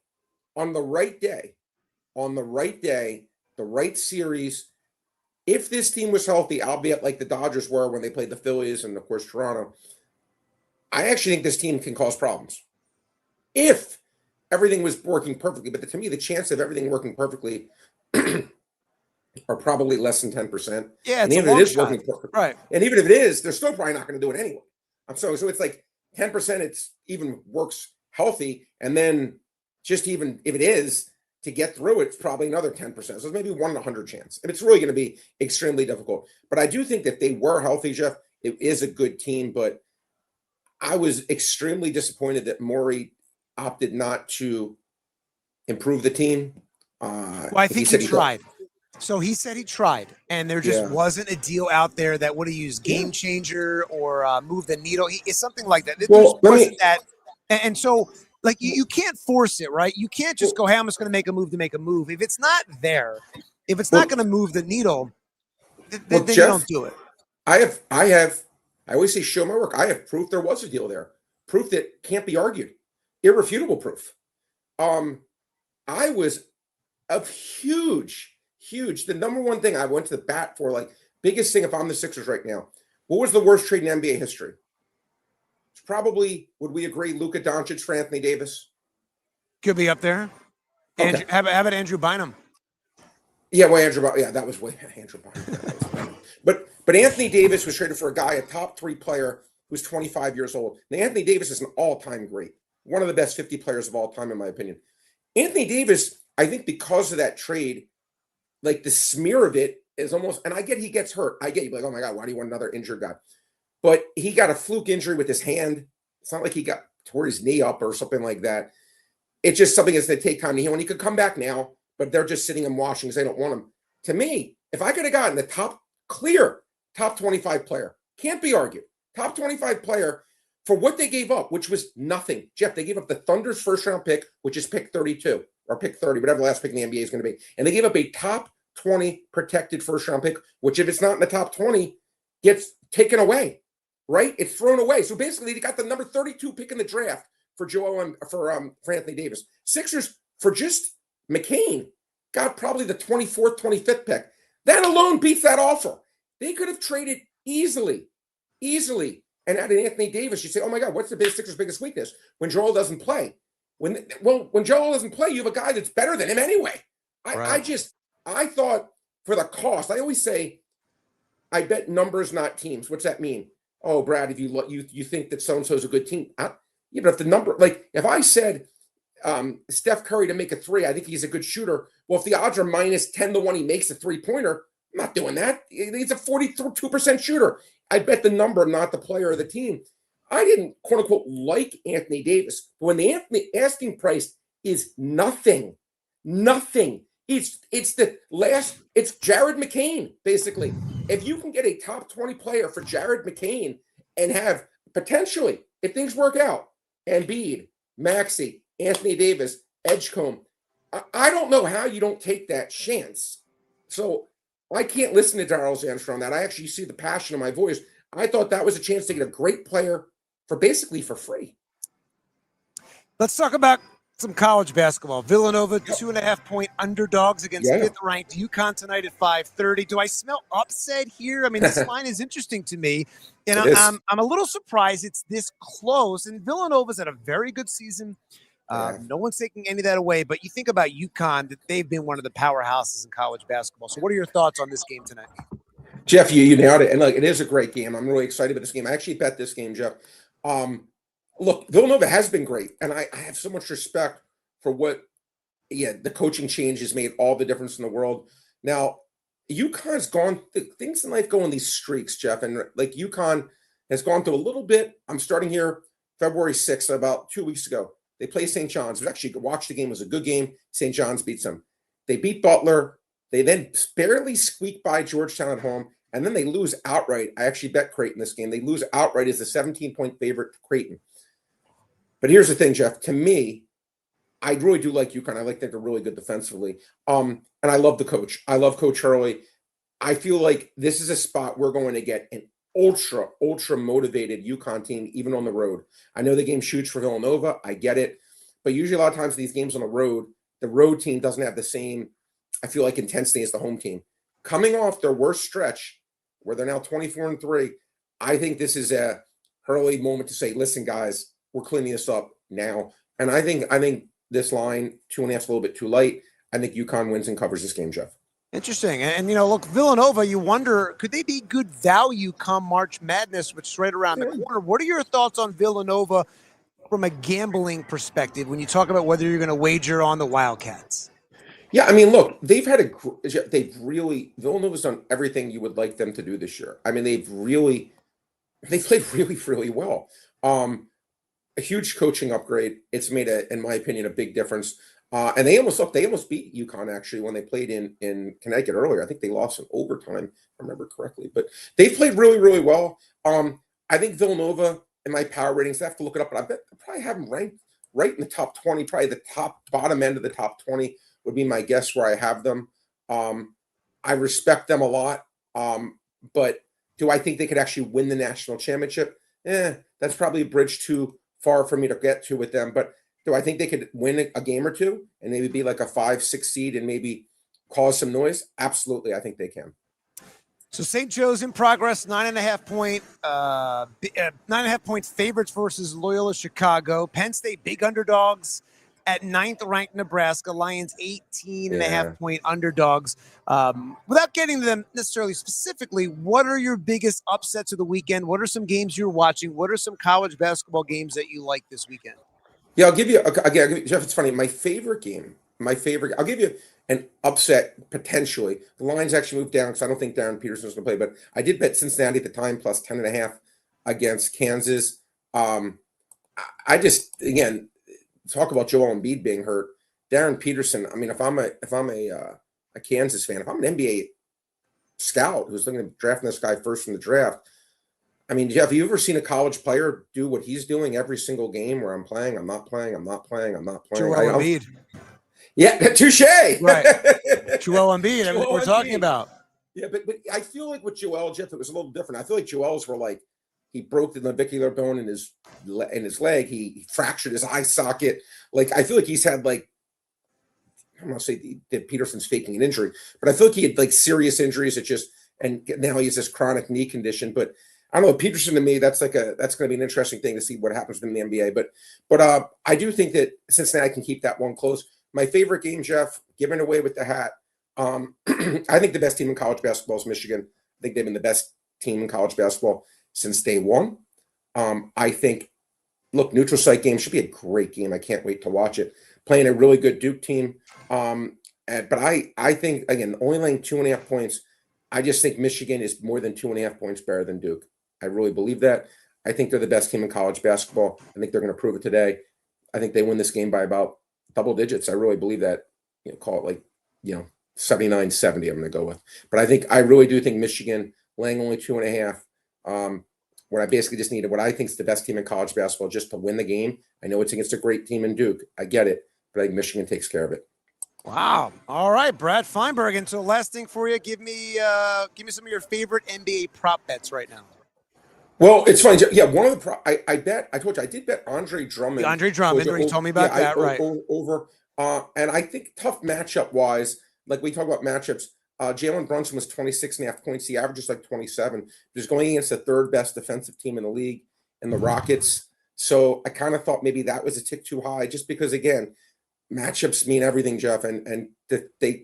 on the right day, the right series, if this team was healthy, albeit like the Dodgers were when they played the Phillies and of course Toronto, I actually think this team can cause problems if everything was working perfectly. But to me, the chance of everything working perfectly are probably less than 10%. Yeah, and it's even a if it is long working shot. perfectly, Right? And even if it is, they're still probably not going to do it anyway. I'm sorry. So it's like 10%. It's even works healthy, and then just even if it is to get through, it's probably another 10%. So it's maybe 1 in 100 chance, and it's really going to be extremely difficult. But I do think that they were healthy, Jeff. It is a good team, but I was extremely disappointed that Morey opted not to improve the team. Well, I think he tried. So he said he tried, and there just wasn't a deal out there that would have used Game Changer or moved the needle. It's something like that. Well, wasn't that, and so like you can't force it, right? You can't just go, "Hey, I'm just going to make a move to make a move." If it's not there, if it's not going to move the needle, then Jeff, you don't do it. I always say show my work. I have proof there was a deal there. Proof that can't be argued. Irrefutable proof. I was a huge, the number one thing I went to the bat for, like biggest thing if I'm the Sixers right now. What was the worst trade in NBA history? It's probably, would we agree, Luka Doncic for Anthony Davis? Could be up there. Okay. Andrew, how about Andrew Bynum? Yeah, well, that was way Andrew Bynum. But Anthony Davis was traded for a guy, a top 3 player who's 25 years old. Now, Anthony Davis is an all-time great, one of the best 50 players of all time, in my opinion. Anthony Davis, I think because of that trade, like the smear of it is almost, and I get he gets hurt. I get you like, oh my God, why do you want another injured guy? But he got a fluke injury with his hand. It's not like he tore his knee up or something like that. It's just something that's going to take time to heal. And he could come back now, but they're just sitting him watching because they don't want him. To me, if I could have gotten the top 25 player, can't be argued, top 25 player for what they gave up, which was nothing. Jeff, they gave up the Thunder's first round pick, which is pick 32 or pick 30, whatever the last pick in the NBA is going to be. And they gave up a top 20 protected first round pick, which if it's not in the top 20, gets taken away, right? It's thrown away. So basically they got the number 32 pick in the draft for for Anthony Davis. Sixers, for just McCain, got probably the 24th, 25th pick. That alone beats that offer. They could have traded easily, and added Anthony Davis. You say, oh my God, what's the Sixers' biggest weakness? When Joel doesn't play. When Joel doesn't play, you have a guy that's better than him anyway. I thought for the cost, I always say, I bet numbers, not teams. What's that mean? Oh, Brad, if you think that so-and-so is a good team. But if the number, like if I said Steph Curry to make a 3, I think he's a good shooter. Well, if the odds are minus 10 to 1, he makes a 3-pointer. I'm not doing that. He's a 42% shooter. I bet the number, not the player or the team. I didn't, quote unquote, like Anthony Davis. But when the asking price is nothing, it's Jared McCain, basically. If you can get a top 20 player for Jared McCain and have potentially, if things work out, Embiid, Maxey, Anthony Davis, Edgecombe, I don't know how you don't take that chance. So I can't listen to Darryl Zanster on that. I actually see the passion in my voice. I thought that was a chance to get a great player for free. Let's talk about some college basketball. Villanova, 2.5-point underdogs against 5th-ranked UConn tonight at 5:30. Do I smell upset here? I mean, this line is interesting to me, and I'm a little surprised it's this close. And Villanova's had a very good season. No one's taking any of that away, but you think about UConn, that they've been one of the powerhouses in college basketball. So what are your thoughts on this game tonight? Jeff, you nailed it. And look, it is a great game. I'm really excited about this game. I actually bet this game, Jeff. Look, Villanova has been great, and I have so much respect for what, the coaching change has made all the difference in the world. Now, UConn's gone, things in life go in these streaks, Jeff, and like UConn has gone through a little bit. I'm starting here February 6th, about 2 weeks ago. They play St. John's. We actually watched the game. It was a good game. St. John's beats them. They beat Butler. They then barely squeak by Georgetown at home, and then they lose outright. I actually bet Creighton this game. They lose outright as the 17-point favorite to Creighton. But here's the thing, Jeff. To me, I really do like UConn. I like that they're really good defensively. And I love the coach. I love Coach Hurley. I feel like this is a spot we're going to get an ultra motivated UConn team, even on the road. I know the game shoots for Villanova. I get it. But usually a lot of times these games on the road team doesn't have the same, I feel like, intensity as the home team. Coming off their worst stretch, where they're now 24-3, I think this is a Hurley moment to say, listen, guys, we're cleaning this up now. And I think this line, 2.5 is a little bit too light. I think UConn wins and covers this game, Jeff. Interesting. And, look, Villanova, you wonder, could they be good value come March Madness, which is right around the corner? What are your thoughts on Villanova from a gambling perspective when you talk about whether you're going to wager on the Wildcats? Yeah, I mean, look, Villanova's done everything you would like them to do this year. I mean, they played really well. A huge coaching upgrade. It's made in my opinion, a big difference. And they almost beat UConn actually when they played in Connecticut earlier. I think they lost in overtime, if I remember correctly. But they played really well. I think Villanova, in my power ratings, I have to look it up, but I bet I probably have them ranked right in the top 20, probably the bottom end of the top 20 would be my guess where I have them. I respect them a lot. But do I think they could actually win the national championship? That's probably a bridge too far for me to get to with them. But do I think they could win a game or two and maybe be like a 5-6 seed and maybe cause some noise? Absolutely, I think they can. So St. Joe's in progress, 9.5 point favorites versus Loyola Chicago. Penn State big underdogs at 9th ranked Nebraska. Lions 18.5 point underdogs. Without getting to them necessarily specifically, what are your biggest upsets of the weekend? What are some games you're watching? What are some college basketball games that you like this weekend? Yeah, I'll give you, Jeff, it's funny. I'll give you an upset potentially. The lines actually moved down because I don't think Darren Peterson's going to play, but I did bet Cincinnati at the time plus 10.5 against Kansas. I just, again, talk about Joel Embiid being hurt. Darren Peterson, I mean, if I'm a Kansas fan, if I'm an NBA scout who's looking at drafting this guy first in the draft, I mean, Jeff, have you ever seen a college player do what he's doing every single game where I'm playing, I'm not playing, I'm not playing, I'm not playing? Joel Embiid. Yeah, touche. Right. Joel Embiid, that's what we're talking about. Yeah, but I feel like with Joel, Jeff, it was a little different. I feel like Joel's were like, he broke the navicular bone in his leg. He fractured his eye socket. Like, I feel like he's had like, I'm going to say that Peterson's faking an injury, but I feel like he had like serious injuries. And now he has this chronic knee condition. But I don't know, Peterson to me, that's going to be an interesting thing to see what happens in the NBA. But I do think that Cincinnati can keep that one close. My favorite game, Jeff, giving away with the hat. I think the best team in college basketball is Michigan. I think they've been the best team in college basketball since day one. I think, look, neutral site game should be a great game. I can't wait to watch it. Playing a really good Duke team. But I think, again, only laying 2.5 points, I just think Michigan is more than 2.5 points better than Duke. I really believe that. I think they're the best team in college basketball. I think they're going to prove it today. I think they win this game by about double digits. I really believe that. Call it like, 79-70 I'm going to go with. But I really do think Michigan laying only 2.5, what I basically just needed, what I think is the best team in college basketball just to win the game. I know it's against a great team in Duke. I get it. But I think Michigan takes care of it. Wow. All right, Brad Feinberg. And so last thing for you, give me some of your favorite NBA prop bets right now. Well, it's funny. Yeah, one of the I told you I did bet Andre Drummond. Andre Drummond, you told me about that, right? Over. And I think tough matchup wise, like we talk about matchups, Jalen Brunson was 26.5 points. He averages like 27. He's going against the third best defensive team in the league in the Rockets. So I kind of thought maybe that was a tick too high just because, again, matchups mean everything, Jeff. And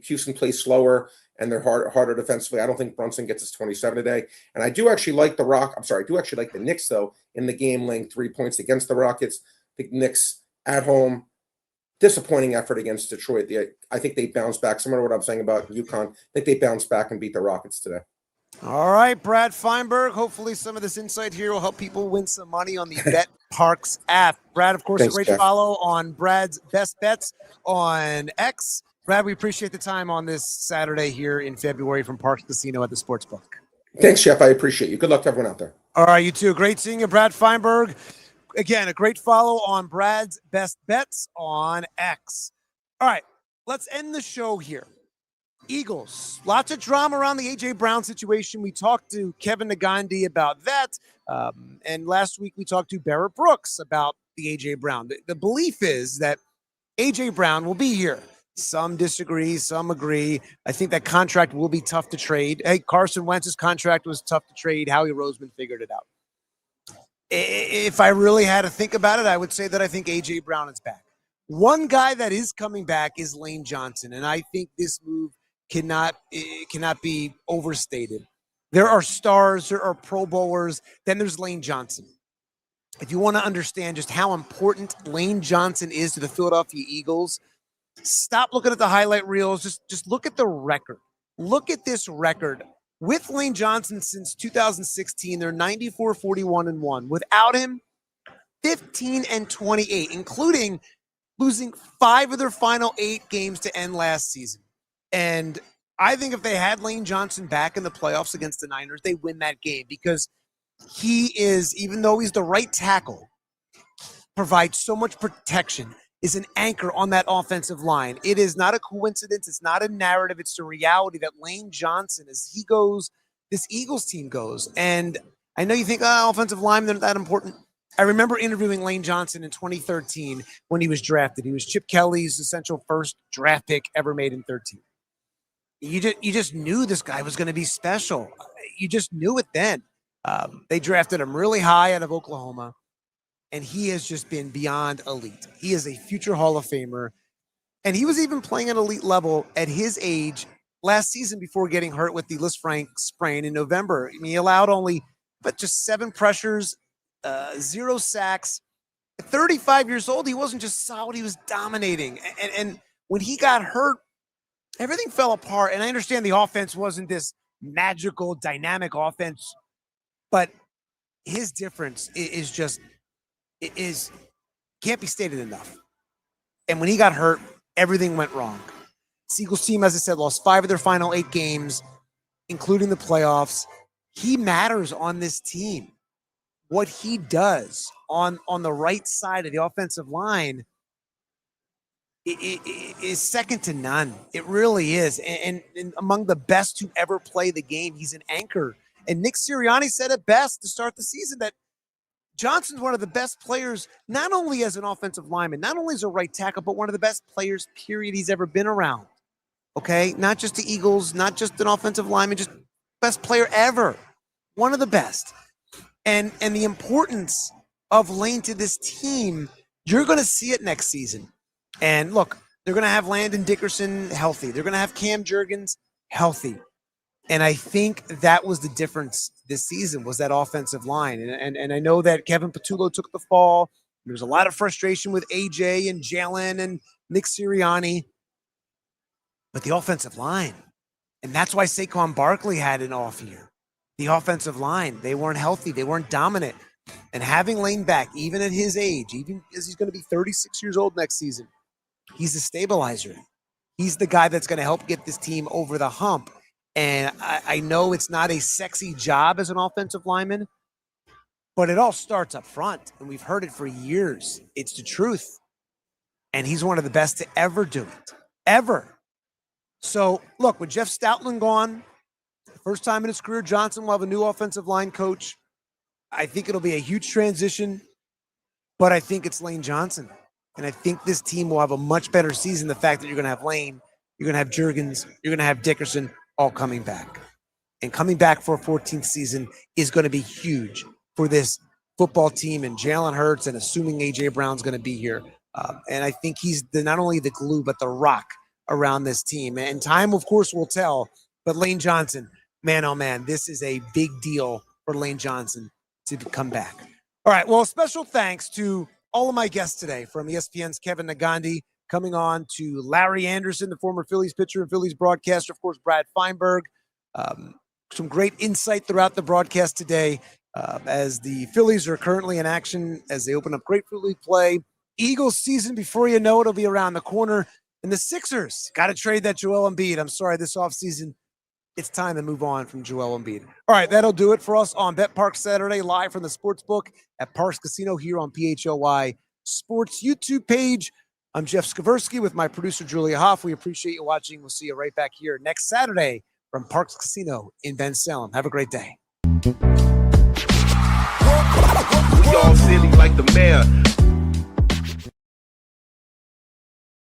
Houston plays slower and they're harder defensively. I don't think Brunson gets his 27 today. And I do actually like I do actually like the Knicks, though, in the game, laying 3 points against the Rockets. The Knicks at home, disappointing effort against Detroit. I think they bounced back. Similar to what I'm saying about UConn. I think they bounced back and beat the Rockets today. All right, Brad Feinberg. Hopefully some of this insight here will help people win some money on the Bet Parx app. Brad, of course, Thanks, a great Jeff. follow on Brad's Best Bets on X. Brad, we appreciate the time on this Saturday here in February from Parx Casino at the Sportsbook. Thanks, Jeff. I appreciate you. Good luck to everyone out there. All right, you too. Great seeing you, Brad Feinberg. Again, a great follow on Brad's Best Bets on X. All right, let's end the show here. Eagles, lots of drama around the A.J. Brown situation. We talked to Kevin Negandhi about that. And last week we talked to Barrett Brooks about the A.J. Brown. The belief is that A.J. Brown will be here. Some disagree, some agree. I think that contract will be tough to trade. Hey, Carson Wentz's contract was tough to trade. Howie Roseman figured it out. If I really had to think about it, I would say that I think A.J. Brown is back. One guy that is coming back is Lane Johnson, and I think this move cannot be overstated. There are stars, there are Pro Bowlers, then there's Lane Johnson. If you want to understand just how important Lane Johnson is to the Philadelphia Eagles, stop looking at the highlight reels. Just look at the record. Look at this record. With Lane Johnson since 2016, they're 94-41-1. Without him, 15-28, including losing 5 of their final 8 games to end last season. And I think if they had Lane Johnson back in the playoffs against the Niners, they win that game because he is, even though he's the right tackle, provides so much protection, is an anchor on that offensive line. It is not a coincidence. It's not a narrative. It's the reality that Lane Johnson, as he goes, this Eagles team goes. And I know you think, offensive linemen, they're not that important. I remember interviewing Lane Johnson in 2013 when he was drafted. He was Chip Kelly's essential first draft pick ever made in 13. You just knew this guy was going to be special. You just knew it then. They drafted him really high out of Oklahoma, and he has just been beyond elite. He is a future Hall of Famer, and he was even playing at elite level at his age last season before getting hurt with the Lisfranc sprain in November. I mean, he allowed just 7 pressures, 0 sacks. At 35 years old, he wasn't just solid, he was dominating. And when he got hurt, everything fell apart. And I understand the offense wasn't this magical, dynamic offense, but his difference can't be stated enough. And when he got hurt, everything went wrong. The Eagles team, as I said, lost 5 of their final 8 games, including the playoffs. He matters on this team. What he does on the right side of the offensive line is second to none. It really is. And among the best to ever play the game, he's an anchor. And Nick Sirianni said it best to start the season that Johnson's one of the best players, not only as an offensive lineman, not only as a right tackle, but one of the best players, period, he's ever been around. Okay? Not just the Eagles, not just an offensive lineman, just best player ever. One of the best. And the importance of Lane to this team, you're going to see it next season. And look, they're going to have Landon Dickerson healthy. They're going to have Cam Jurgens healthy. And I think that was the difference this season, was that offensive line. And I know that Kevin Patullo took the fall. There was a lot of frustration with AJ and Jalen and Nick Sirianni. But the offensive line, and that's why Saquon Barkley had an off year. The offensive line, they weren't healthy. They weren't dominant. And having Lane back, even at his age, even as he's going to be 36 years old next season, he's a stabilizer. He's the guy that's going to help get this team over the hump. And I know it's not a sexy job as an offensive lineman, but it all starts up front. And we've heard it for years. It's the truth. And he's one of the best to ever do it. Ever. So, look, with Jeff Stoutland gone, first time in his career, Johnson will have a new offensive line coach. I think it'll be a huge transition, but I think it's Lane Johnson. And I think this team will have a much better season. The fact that you're going to have Lane, you're going to have Jurgens, you're going to have Dickerson all coming back. And coming back for a 14th season is going to be huge for this football team and Jalen Hurts, and assuming A.J. Brown's going to be here. And I think he's not only the glue, but the rock around this team. And time, of course, will tell But Lane Johnson, man, oh man, this is a big deal for Lane Johnson to come back. All right, well, special thanks to all of my guests today, from ESPN's Kevin Negandhi coming on, to Larry Anderson, the former Phillies pitcher and Phillies broadcaster, of course, Brad Feinberg. Some great insight throughout the broadcast today as the Phillies are currently in action as they open up Grapefruit League play. Eagles season, before you know it, will be around the corner. And the Sixers got to trade that Joel Embiid. I'm sorry, this offseason, it's time to move on from Joel Embiid. All right, that'll do it for us on Bet Parx Saturday, live from the Sportsbook at Parx Casino here on PHLY Sports YouTube page. I'm Jeff Skaversky with my producer, Julia Hoff. We appreciate you watching. We'll see you right back here next Saturday from Parx Casino in Ben Salem. Have a great day. We all silly like the mayor.